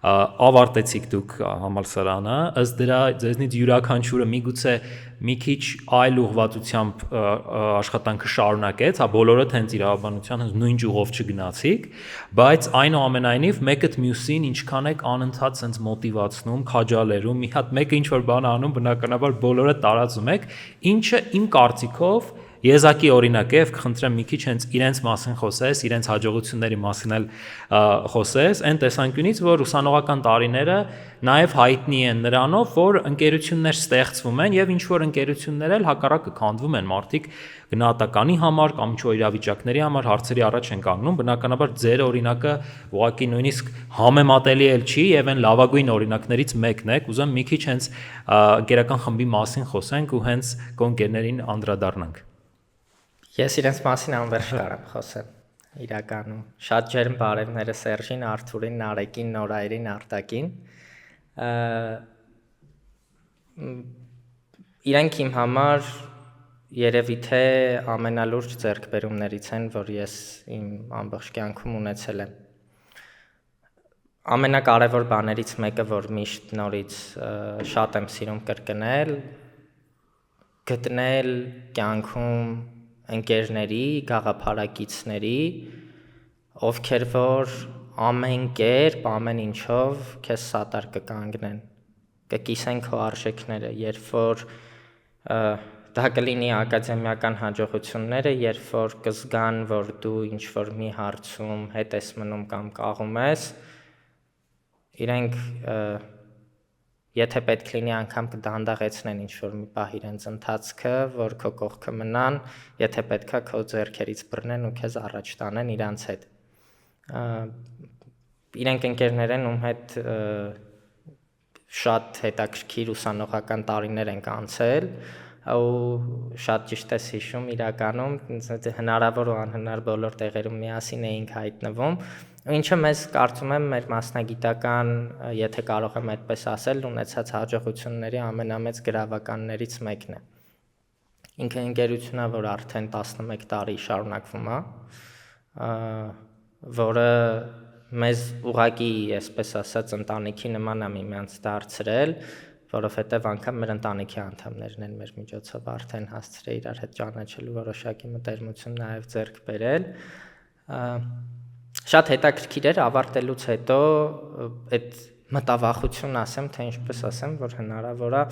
ավարտեցիք դուք համալսարանը, ըստ դրա ձեզնից յուրաքանչյուրը միգուցե մի քիչ այլ ուղղվածությամբ աշխատանքը շարունակեց, բոլորդ հենց իրավաբանության հենց նույն ճյուղով չգնացիք, բայց այնուամենայնիվ մեկդ մյուսին ինչքան եք անընդհատ սենց մոտիվացնում, քաջալերում, մի հատ մեկը ինչ-որ բան անում, բնականաբար բոլորը տարածում եք, ինչը իմ կարծիքով Եզակի օրինակ է, եւ կխնդրեմ մի քիչ հենց իրենց մասին խոսես, իրենց հաջողությունների մասին էլ խոսես, այն տեսանկյունից, որ ուսանողական տարիները նաեւ հայտնի են նրանով, որ ընկերություններ ստեղծվում են եւ ինչ որ ընկերություններ էլ հակառակը քանդվում են, մարդիկ գնահատականի համար կամ ինչ որ իրավիճակների համար հարցերի առաջ են կանգնում, բնականաբար ձեր օրինակը ուղղակի նույնիսկ համեմատելի էլ չի եւ այն լավագույն օրինակներից մեկն է, կուզեմ մի քիչ հենց ընկերական խմբի մասին խոսենք ու հենց կոնկերներին անդրադառնանք։ Ես իրենց մասին անվերջ կարամ խոսեմ, իրականում, շատ ջերմ բարևները Սերժին, Արթուրին, Նարեկին, Նորայրին, Արտակին, իրանք իմ համար երևի թե ամենալուրջ ձեռքբերումներից են, որ ես իմ ամբողջ կյանքում ունեցել եմ, ամենակարևոր բաներից մեկը, որ միշտ նորից շատ եմ սիրում կրկնել, գտնել կյանքում ընկերների, գաղափարակիցների, ովքեր որ ամեն կերպ, ամեն ինչով քեզ սատար կկանգնեն, կկիսեն քո արժեքները, երբ որ դա կլինի ակադեմիական հաջողությունները, երբ որ կզգան, որ դու ինչ-որ մի հարցում հետ ես մնում կամ կաղում ես, իրենք եթե պետք լինի անգամ կդանդաղեցնեն ինչ-որ մի պահ իրենց ընթացքը, որ քո կողքը մնան, եթե պետքա քո ձեռքերից բռնեն ու քեզ առաջ տանեն իրանց հետ։ Իրենք ընկերներ են, ում հետ շատ հետաքրքիր ուսանողական տարիներ ենք անցել, ու շատ ճիշտ ես հիշում իրականում, հնարավոր ու անհնար բոլոր տեղերում միասին էինք հայտնվում, ինչը մեզ կարծում եմ մեր մասնագիտական, եթե կարող եմ այդպես ասել, ունեցած հաջողությունների ամենամեծ գրավականներից մեկն է։ Ինքը ընկերությունն է, որ արդեն 11 տարի շարունակվում է, որը մեզ ուղղակի, այսպես ասած, ընտանիքի նման է միմյանց դարձրել, որովհետև անգամ մեր ընտանիքի անդամներն են մեր միջոցով արդեն հասցրել իրար հետ ճանաչելու որոշակի մտերմություն նաև ձեռք բերել։ Շատ հետաքրքիր էր ավարտելուց հետո այդ մտավախություն ասեմ, թե ինչպես ասեմ, որ հնարավոր է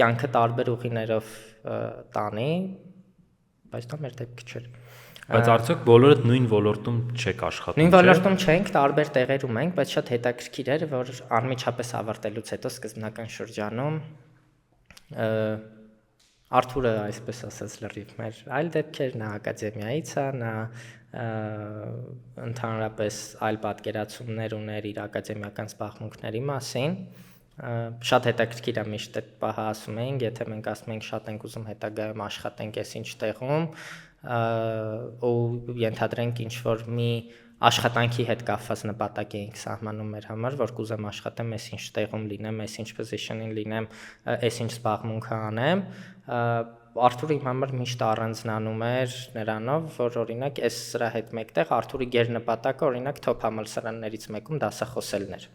կյանքը տարբեր ուղիներով տանի, բայց դա մեր դեպքը չէր։ Բայց արդյոք բոլորդ նույն ոլորտում չեք աշխատում, չէ՞։ Նույն ոլորտում չենք, տարբեր տեղերում ենք, բայց շատ հետաքրքիր էր, որ անմիջապես ավարտելուց հետո սկզբնական շրջանում Արթուրը այսպես ասած լրիվ մեր այլ դեպքեր, նա ակադեմիայից է, նա ընդհանրապես այլ պատկերացումներ ուներ իր ակադեմիական զբաղմունքների մասին, շատ հետաքրքիր է միշտ այդ պահը ասում էինք, եթե մենք ասում ենք շատ ենք ուզում հետագայում աշխատենք այս ինչ տեղում, ու ենթադրենք ինչ-որ մի աշխատանքի հետ կապված նպատակ էինք սահմանում մեր համար, որ կուզեմ աշխատեմ այս ինչ տեղում լինեմ, այս ինչ position-ին լինեմ, այս ինչ զբաղմունքը անեմ, Արթուրը իմ համար միշտ առանձնանում էր նրանով, որ օրինակ այս սրա հետ մեկտեղ Արթուրի գերնպատակը օրինակ top համալսարաններից մեկում դասախոսելն էր,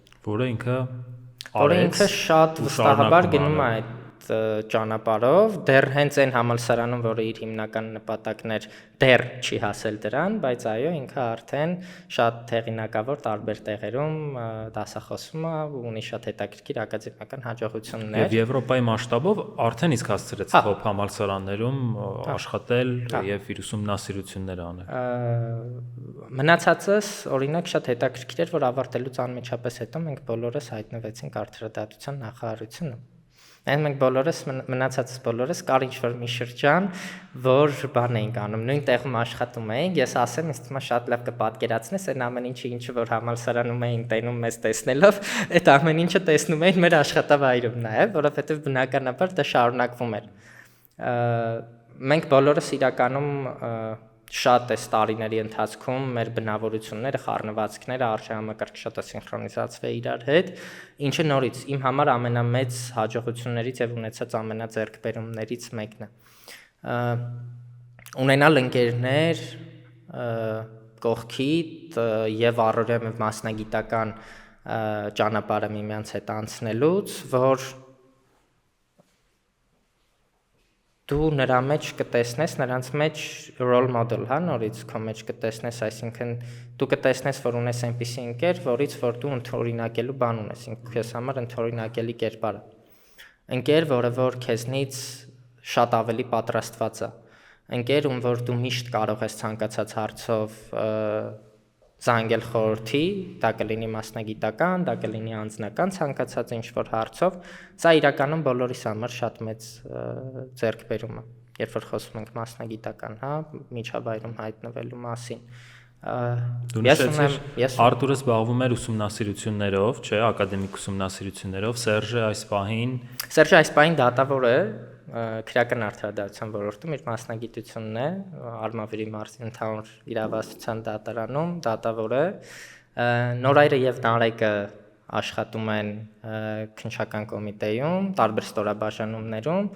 որը ինքը շատ վստահաբար գնում է այդ ճանապարհով, դեռ հենց այն համալսարանում, որը իր հիմնական նպատակն էր, դեռ չի հասել դրան, բայց այո, ինքը արդեն շատ հեղինակավոր տարբեր տեղերում դասախոսում է ու ունի շատ հետաքրքիր ակադեմիական հաջողություններ։ Եվ Եվրոպայի մասշտաբով արդեն իսկ հասցրեց top համալսարաններում աշխատել եւ իր ուսումնասիրություններ անել։ Մնացածս օրինակ շատ հետաքրքիր էր, որ ավարտելուց անմիջապես հետո մենք բոլորս հայտնվեցինք արդարադատության նախարարությունում։ Մենք բոլորս մնացածս բոլորս կար ինչ-որ մի շրջան, որ բան էինք անում, նույն տեղում աշխատում էինք, ես ասեմ, ինձ թվում է շատ լավ կպատկերացնես այն ամեն ինչը որ համալսարանում էինք տենում մեզ տեսնելով, այդ ամեն ինչը տեսնում էին մեր աշխատավայրում նաև, որովհետև բնականաբար դա շարունակվում էր։ Մենք բոլորս իրականում շատ այս տարիների ընթացքում մեր բնավորությունները, խառնվածքները արժեհամակարգ շատ է սինխրոնիզացվել իրար հետ, ինչը նորից իմ համար ամենամեծ հաջողություններից եւ ունեցած ամենաձեռքբերումներից մեկն է։ Ունենալ ընկերներ կողքիդ եւ առօրյա մասնագիտական ճանապարհը միմյանց հետ անցնելուց, որ դու նրա մեջ կտեսնես, նրանց մեջ role model, հա, նորից քո մեջ կտեսնես, այսինքն դու կտեսնես, որ ունես այնպիսի ընկեր, որից որ դու ընդօրինակելու բան ունես, քեզ համար ընդօրինակելի կերպար է։ Ընկեր, որը որ քեզնից շատ ավելի պատրաստված է։ Ընկեր, ում որ դու միշտ կարող ես ցանկացած հարցով զանգել խորհրդի, դա կլինի մասնագիտական, դա կլինի անձնական ցանկացած ինչ-որ հարցով, սա իրականում բոլորիս համար շատ մեծ ձեռքբերում է, երբ որ խոսում ենք մասնագիտական, հա, միջավայրում հայտնվելու մասին։ Դու նշեցիր, Արթուրը զբաղվում էր ուսումնասիրություններով, չէ, ակադեմիկ ուսումնասիրություններով, Սերժը այս պահին դատավոր է, քրեական արդարադատության ոլորտում իր մասնագիտությունն է, Արմավիրի մարզի ընդհանուր իրավասության դատարանում դատավոր է, Նորայրը եւ Նարեկը աշխատում են քննչական կոմիտեում, տարբեր ստորաբաժանումներում,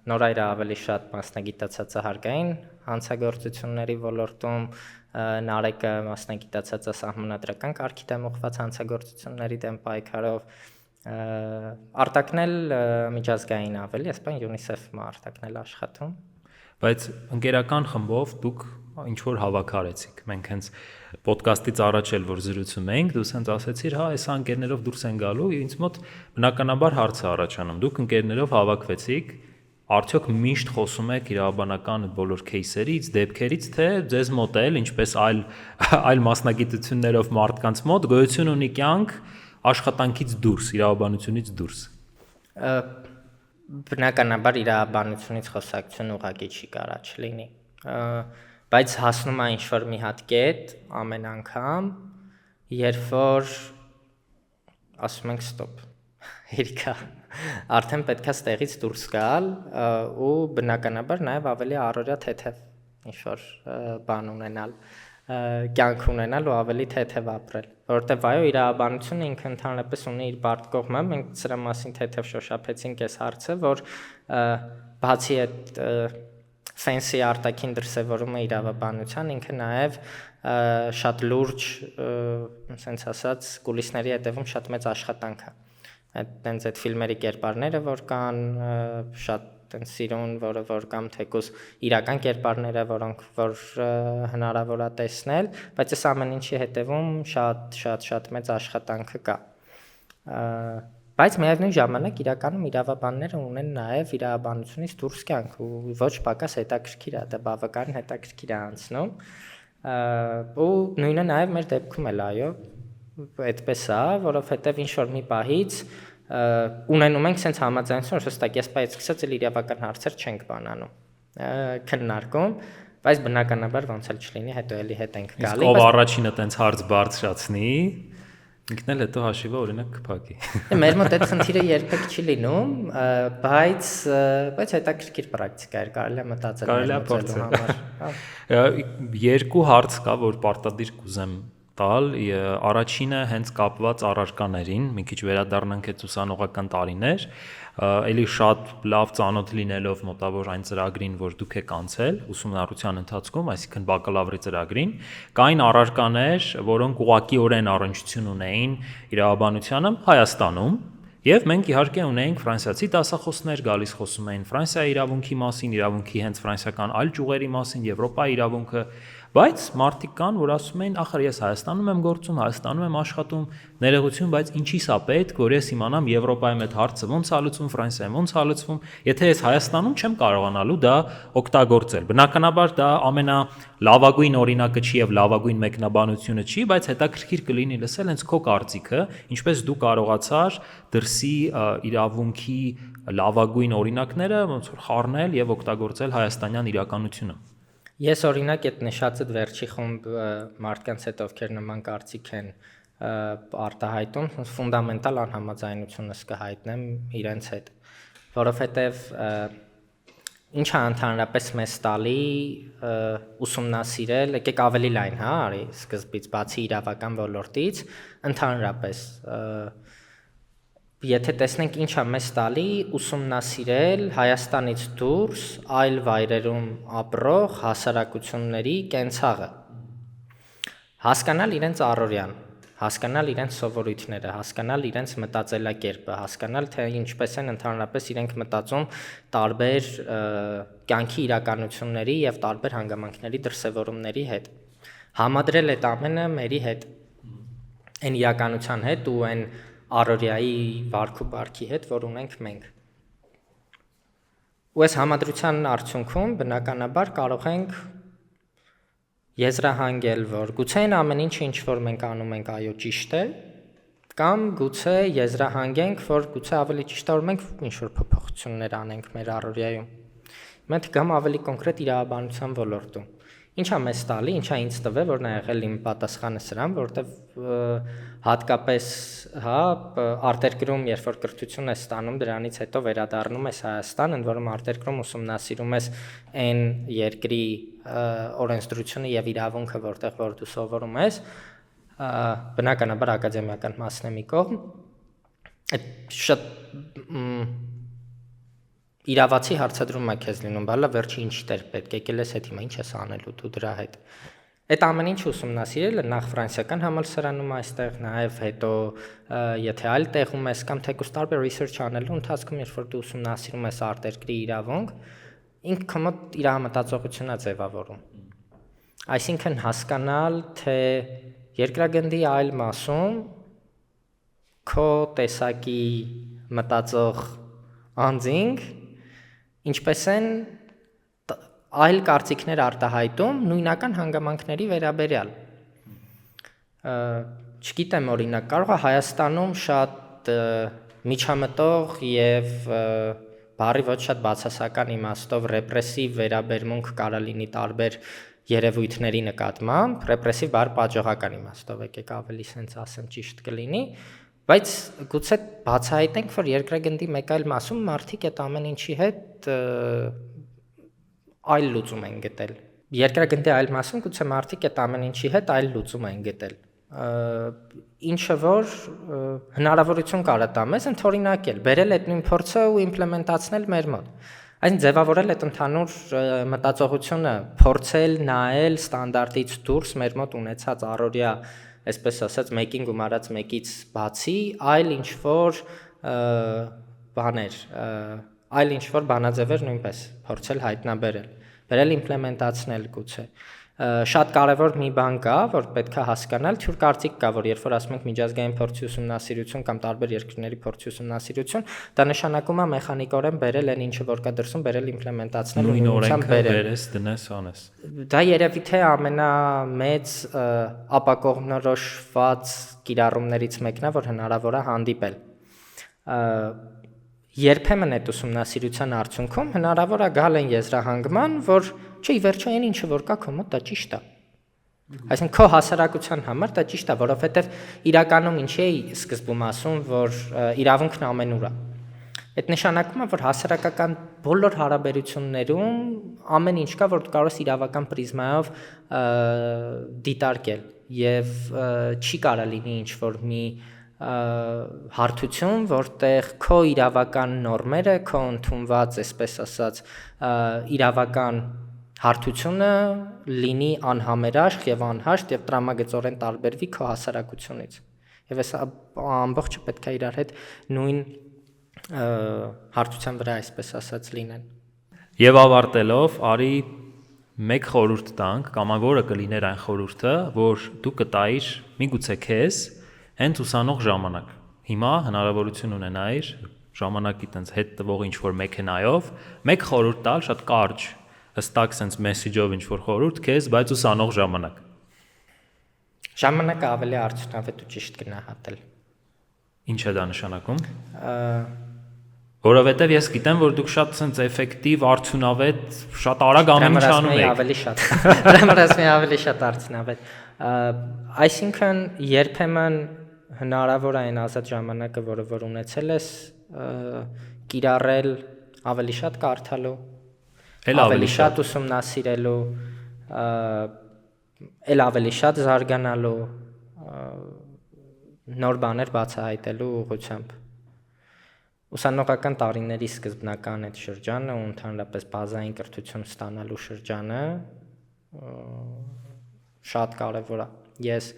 Նորայրը ավելի շատ մասնագիտացած է հարկային հանցագործությունների ոլորտում, Նարեկը մասնագիտացած է սահմանադրական կարգի դեմ ուղղված հանցագործությունների դեմ պայքարով, Արտակն էլ միջազգային ավելի, այսպես UNICEF-ում Արտակն էլ աշխատում։ Բայց ընկերական խմբով դուք ինչ-որ հավաքարեցիք։ Մենք հենց ոդկասթից առաջ էլ որ զրուցում էինք, դու ասենց ասեցիր, հա, այս ընկերներով դուրս են գալու, ինձ մոտ բնականաբար հարց է առաջանում։ Դուք ընկերներով հավաքվեցիք, արդյոք միշտ խոսում եք իրավաբանական բոլոր кейսերից, դեպքերից, թե ձեզ մոտ էլ, ինչպես այլ մասնագիտություններով մարդկանց մոտ գոյություն ունի կյանք աշխատանքից դուրս, իրավաբանությունից դուրս։ Բնականաբար իրավաբանությունից խոսակցություն ուղղակի չի կարա չլինի, բայց հասնում է ինչ-որ մի հատ կետ ամեն անգամ, երբ որ ասում ենք ստոպ, հերիքա, արդեն պետք է ստեղից դուրս գալ ու բնականաբար նաև ավելի առօրյա թեթև ինչ-որ բան ունենալ, կյանք ունենալ ու ավելի թեթև ապրել, որովհետև այո իրավաբանությունը ինքը ընդհանրապես ունի իր բարդ կողմը, մենք սրա մասին թեթև շոշափեցինք այս հարցը, որ բացի այդ ֆենսի արտաքին դրսևորումը իրավաբանության, ինքը նաև շատ լուրջ, ասենց ասած, կուլիսների հետևում շատ մեծ աշխատանք է, այտենց այդ ֆիլմերի կերպարները, որ կան, շատ տենց սիրուն, որը որ կամ թեկուզ իրական կերպարները, որոնք որ հնարավոր է տեսնել, բայց այս ամեն ինչի հետևում շատ մեծ աշխատանքը կա։ Բայց միևնույն ժամանակ իրականում իրավաբանները ունեն նաև իրավաբանությունից դուրս կյանք ու ոչ պակաս հետաքրքիր է, դա բավական հետաքրքիր է անցնում։ Ու նույնը նաև մեր դեպքում էլ այո, այդպես է, որովհետև ինչ որ մի պահից ունենում ենք sense համաձայնություն, որ հստակ ես բայց սկսած էլ իրավական հարցեր չենք բանանում քննարկում, բայց բնականաբար ոնց էլ չլինի, հետո էլի հետ ենք գալի։ Ով առաջինը տենց հարց բարձրացնի, ինքն էլ հետո հաշիվը օրինակ կփակի։ Մեր մոտ այդ խնդիրը երբեք չի լինում, բայց հետաքրքիր պրակտիկա էր, կարելի է մտածել համար։ Երկու հարց կա, որ պարտադիր կուզեմ տալ, առաջինը հենց կապված առարկաներին, մի քիչ վերադառնանք այդ ուսանողական տարիներ, էլի շատ լավ ծանոթ լինելով մոտավոր այն ծրագրին, որ դուք եք անցել ուսումնառության ընթացքում, այսինքն բակալավրի ծրագրին, կային առարկաներ, որոնք ուղղակիորեն առնչություն ունեին իրավաբանությանը Հայաստանում, եւ մենք իհարկե ունեինք ֆրանսիացի դասախոսներ, գալիս խոսում էին Ֆրանսիայի իրավունքի մասին, իրավունքի հենց ֆրանսիական այլ ճյուղերի մասին, Եվրոպայի իրավունքը, բայց մարդիկ կան, որ ասում էին, ախր ես Հայաստանում եմ գործում, Հայաստանում եմ աշխատում, ներողություն, բայց ինչի՞ս է պետք, որ ես իմանամ Եվրոպայում այդ հարցը ոնց է լուծվում, Ֆրանսիայում ոնց է լուծվում, եթե ես Հայաստանում չեմ կարողանալու դա օգտագործել։ Բնականաբար դա ամենալավագույն օրինակը չի եւ լավագույն մեկնաբանությունը չի, բայց հետաքրքիր կլինի լսել հենց քո կարծիքը, ինչպես դու կարողացար դրսի իրավունքի լավագույն օրինակները ոնց որ խառնել եւ օգտագործել հայաստանյան իրականությունը։ Ես օրինակ այդ նշածդ վերջի խումբ մարդկանց հետ ովքեր նման կարծիք են արտահայտում, ֆունդամենտալ անհամաձայնությունս կհայտնեմ իրենց հետ, որովհետև ինչ է ընդհանրապես մեզ տալի ուսումնասիրել, եկեք ավելի լայն, հա, արի սկզբից բացի իրավական ոլորտից, ընդհանրապես եթե տեսնենք ինչ է մեզ տալի ուսումնասիրել Հայաստանից դուրս այլ վայրերում ապրող հասարակությունների կենցաղը, հասկանալ իրենց առօրյան, հասկանալ իրենց սովորույթները, հասկանալ իրենց մտածելակերպը, հասկանալ թե ինչպես են ընդհանրապես իրենք մտածում տարբեր կյանքի իրականությունների եւ տարբեր հանգամանքների դրսևորումների հետ, համադրել այդ ամենը մերի հետ, այն իրականության հետ ու այն առօրյայի վարք ու բարքի հետ, որ ունենք մենք։ Ու այս համադրության արդյունքում բնականաբար կարող ենք եզրահանգել, որ գուցե այն ամեն ինչ որ մենք անում ենք, այո, ճիշտ է, կամ գուցե եզրահանգենք, որ գուցե ավելի ճիշտ է, որ մենք ինչ-որ փոփոխություններ անենք մեր առօրյայում։ Մենք գամ ավելի կոնկրետ իրավաբանության ոլորտում։ Ինչա մեզ տալի, ինչա ինձ տվել, որ նա եղել իմ պատասխանը սրան, որտեվ հատկապես, հա, արտերկրում, երբ որ կրթություն ես ստանում, դրանից հետո վերադառնում ես Հայաստան, ընդ որում արտերկրում ուսումնասիրում ես այն երկրի օրենսդրությունը եւ իրավունքը, որտեղ որ դու սովորում ես, բնականաբար ակադեմիական մասն է մի կողմ, այդ շատ իրավացի հարցադրում է քեզ լինում, բալա վերջի ինչ դեր պետք է եկել ես հետ հիմա ինչ ես անելու դու դրա հետ։ Այդ ամեն ինչ ուսումնասիրելը նախ ֆրանսիական համալսարանում այստեղ, նաև հետո եթե այլ տեղում ես կամ թեկուզ տարբեր research անելու ընթացքում, երբ որ դու ուսումնասիրում ես արտերկրի իրավունք, ինքը մոտ իր մտածողությունն է ձևավորում։ Այսինքն հասկանալ, թե երկրագնդի այլ մասում քո տեսակի մտածող անձինք ինչպես են այլ կարծիքներ արտահայտում նույնական հանգամանքների վերաբերյալ։ Չգիտեմ, օրինակ, կարող է Հայաստանում շատ միջամտող եւ բառի ոչ շատ բացասական իմաստով ռեպրեսիվ վերաբերմունք կարա լինի տարբեր երևույթների նկատմամբ, ռեպրեսիվ բառ պատժողական իմաստով, եկեք ավելի sense ասեմ ճիշտ կլինի, բայց գուցե բացահայտենք, որ երկրագնդի մեկ այլ մասում մարդիկ այդ ամեն ինչի հետ այլ լուծում են գտել։ Երկրագնդի այլ մասում գուցե մարդիկ այդ ամեն ինչի հետ այլ լուծում են գտել։ Ինչը որ հնարավորություն կարա տա մեզ ընդօրինակել, բերել այդ նույն փորձը ու իմպլեմենտացնել մեր մոտ։ Այսինքն ձևավորել այդ ընդհանուր մտածողությունը, փորձել նայել ստանդարտից դուրս մեր մոտ ունեցած առօրյա, այսպես ասած, մեկին գումարած մեկից բացի, այլ ինչ-որ բաներ, այլ ինչ-որ բանաձևեր նույնպես փորձել հայտնաբերել, բերել իմպլեմենտացնել գուցե։ Շատ կարևոր մի բան կա, որ պետք է հասկանալ, թյուր կարծիք կա, որ երբ որ ասում ենք միջազգային փորձի ուսումնասիրություն կամ տարբեր երկրների փորձի ուսումնասիրություն, դա նշանակում է մեխանիկորեն բերել այն ինչը որ կա դրսում, բերել իմպլեմենտացնել նույն օրենքը բերես դնես անես։ Դա երևի թե ամենամեծ ապակողմնորոշված կիրառումներից մեկն է, որ հնարավոր է հանդիպել։ երբեմն այդ ուսումնասիրության արդյունքում հնարավոր է գալ այն եզրահանգման, որ չէ, ի վերջո այն ինչը որ կա քո մոտ դա ճիշտ է։ Այսինքն քո հասարակության համար դա ճիշտ է, որովհետև իրականում ինչի է սկզբում ասում, որ իրավունքն ամենուր է։ Այդ նշանակում է, որ հասարակական բոլոր հարաբերություններում ամեն ինչ կա, որ դու կարող ես իրավական պրիզմայով դիտարկել եւ չի կարա լինի ինչ-որ մի հարթություն, որտեղ քո իրավական նորմերը, քո ընդունված, այսպես ասած, իրավական հարթությունը լինի անհամերաշխ եւ անհաշտ եւ տրամագծորեն տարբերվի քո հասարակությունից։ Եվ այս ամբողջը պետք է իրար հետ նույն հարթության վրա, այսպես ասած, լինեն։ Եվ ավարտելով, արի մեկ խորհուրդ տանք, կամ որը կլիներ այն խորհուրդը, որ դու կտայիր միգուցե քեզ հենց ուսանող ժամանակ։ Հիմա հնարավորություն ունենայիր ժամանակի տենց հետ տվող ինչ-որ մեքենայով մեկ խորհուրդ տալ, շատ կարճ, հստակ sense message-ով ինչ-որ խորհուրդ քեզ, բայց ուսանող ժամանակ։ Ժամանակը ավելի արդյունավետ ու ճիշտ գնահատել։ Ինչ է դա նշանակում։ Որովհետև ես գիտեմ, որ դուք շատ sense էֆեկտիվ, արդյունավետ, շատ արագ ամեն ինչ անում եք։ Ավելի շատ։ Դրամարասմի ավելի շատ արդյունավետ։ Այսինքն երբեմն հնարավոր է այն ազատ ժամանակը, որը որ ունեցել ես, կիրառել ավելի շատ կարդալու, ավելի շատ ուսումնասիրելու, ավելի շատ զարգանալու, նոր բաներ բացահայտելու ուղղությամբ։ Ուսանողական տարիների սկզբնական այդ շրջանը ու ընդհանրապես բազային կրթություն ստանալու շրջանը շատ կարևոր է։ Ես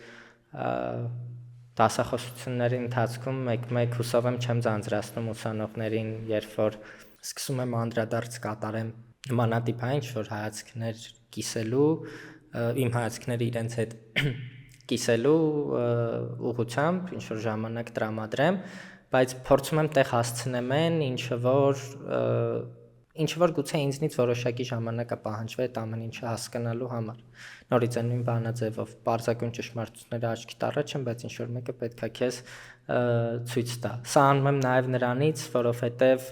դասախոսությունների ընթացքում մեկ հուսով եմ չեմ ձանձրացնում ուսանողներին, երբ որ սկսում եմ անդրադարձ կատարեմ նմանատիպ ինչ-որ հայացքներ կիսելու, իմ հայացքները իրենց հետ կիսելու ուղղությամբ ինչ-որ ժամանակ տրամադրեմ, բայց փորձում եմ տեղ հասցնեմ այն, ինչ որ գուցե ինձնից որոշակի ժամանակ է պահանջվել այդ ամեն ինչը հասկանալու համար։ Նորից այն նույն բանաձևով պարզագույն ճշմարտությունները աչքի տառաջ են, բայց ինչ որ մեկը պետք է քեզ ցույց տա։ Սա անում եմ նաև նրանից, որովհետև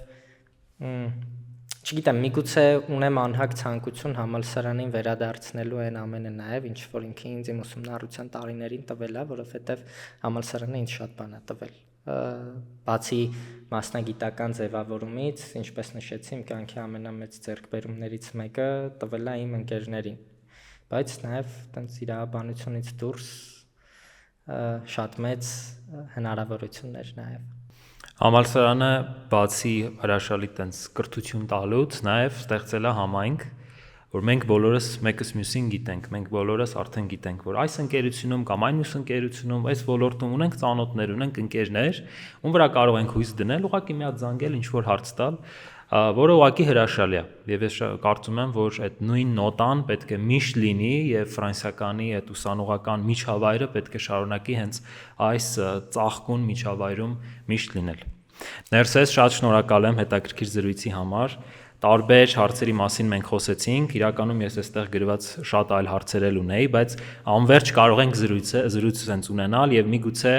չգիտեմ, միգուցե ունեմ անհագ ցանկություն համալսարանին վերադարձնելու այն ամենը նաև, ինչ որ ինքը ինձ իմ ուսումնառության տարիներին տվել է, որովհետև համալսարանը ինձ շատ բան է տվել։ Բացի մասնագիտական ձևավորումից, ինչպես նշեցի, իմ կյանքի ամենամեծ ձեռքբերումներից մեկը տվել է իմ ընկերներին, բայց նաև տենց իրավաբանությունից դուրս շատ մեծ հնարավորություններ նաև։ Համալսարանը բացի հրաշալի տենց կրթություն տալուց, նաև ստեղծել է համայնք, որ մենք բոլորս մեկս մյուսին գիտենք, մենք բոլորս արդեն գիտենք, որ այս ընկերությունում կամ այն մյուս ընկերությունում, այս ոլորտում ունենք ծանոթներ, ունենք ընկերներ, ում վրա կարող ենք հույս դնել, ուղղակի մի հատ զանգել, ինչ-որ հարց տալ, որը ուղղակի հրաշալի է։ Եվ ես կարծում եմ, որ այդ նույն նոտան պետք է միշտ լինի եւ ֆրանսիականի այդ ուսանողական միջավայրը պետք է շարունակի հենց այս ծաղկուն միջավայրում միշտ լինել։ Ներսես, շատ շնորհակալ եմ հետաքրքիր զրույցի համար։ Տարբեր հարցերի մասին մենք խոսեցինք, իրականում ես այստեղ գրված շատ այլ հարցեր ունեի, բայց անverջ կարող ենք զրույց ունենալ եւ միգուցե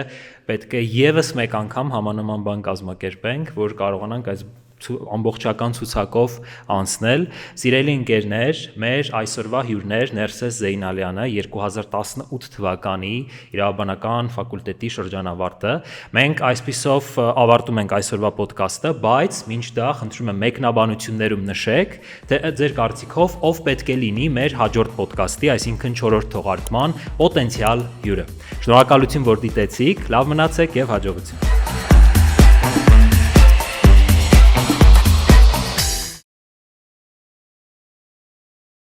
պետք է եւս մեկ անգամ համանման բան կազմակերպենք, որ կարողանանք այս ամբողջական ցուցակով անցնել։ Սիրելի ընկերներ, մեր այսօրվա հյուրներ Ներսես Զեյնալյանը 2018 թվականի իրավաբանական ֆակուլտետի շրջանավարտը։ Մենք այսպիսով ավարտում ենք այսօրվա ոդկասթը, բայց մինչ դա խնդրում եմ մեկնաբանություններում նշեք, թե ձեր կարծիքով ով պետք է լինի մեր հաջորդ ոդկասթի, այսինքն 4-րդ թողարկման պոտենցիալ հյուրը։ Շնորհակալություն, որ դիտեցիք, լավ մնացեք եւ հաջողություն։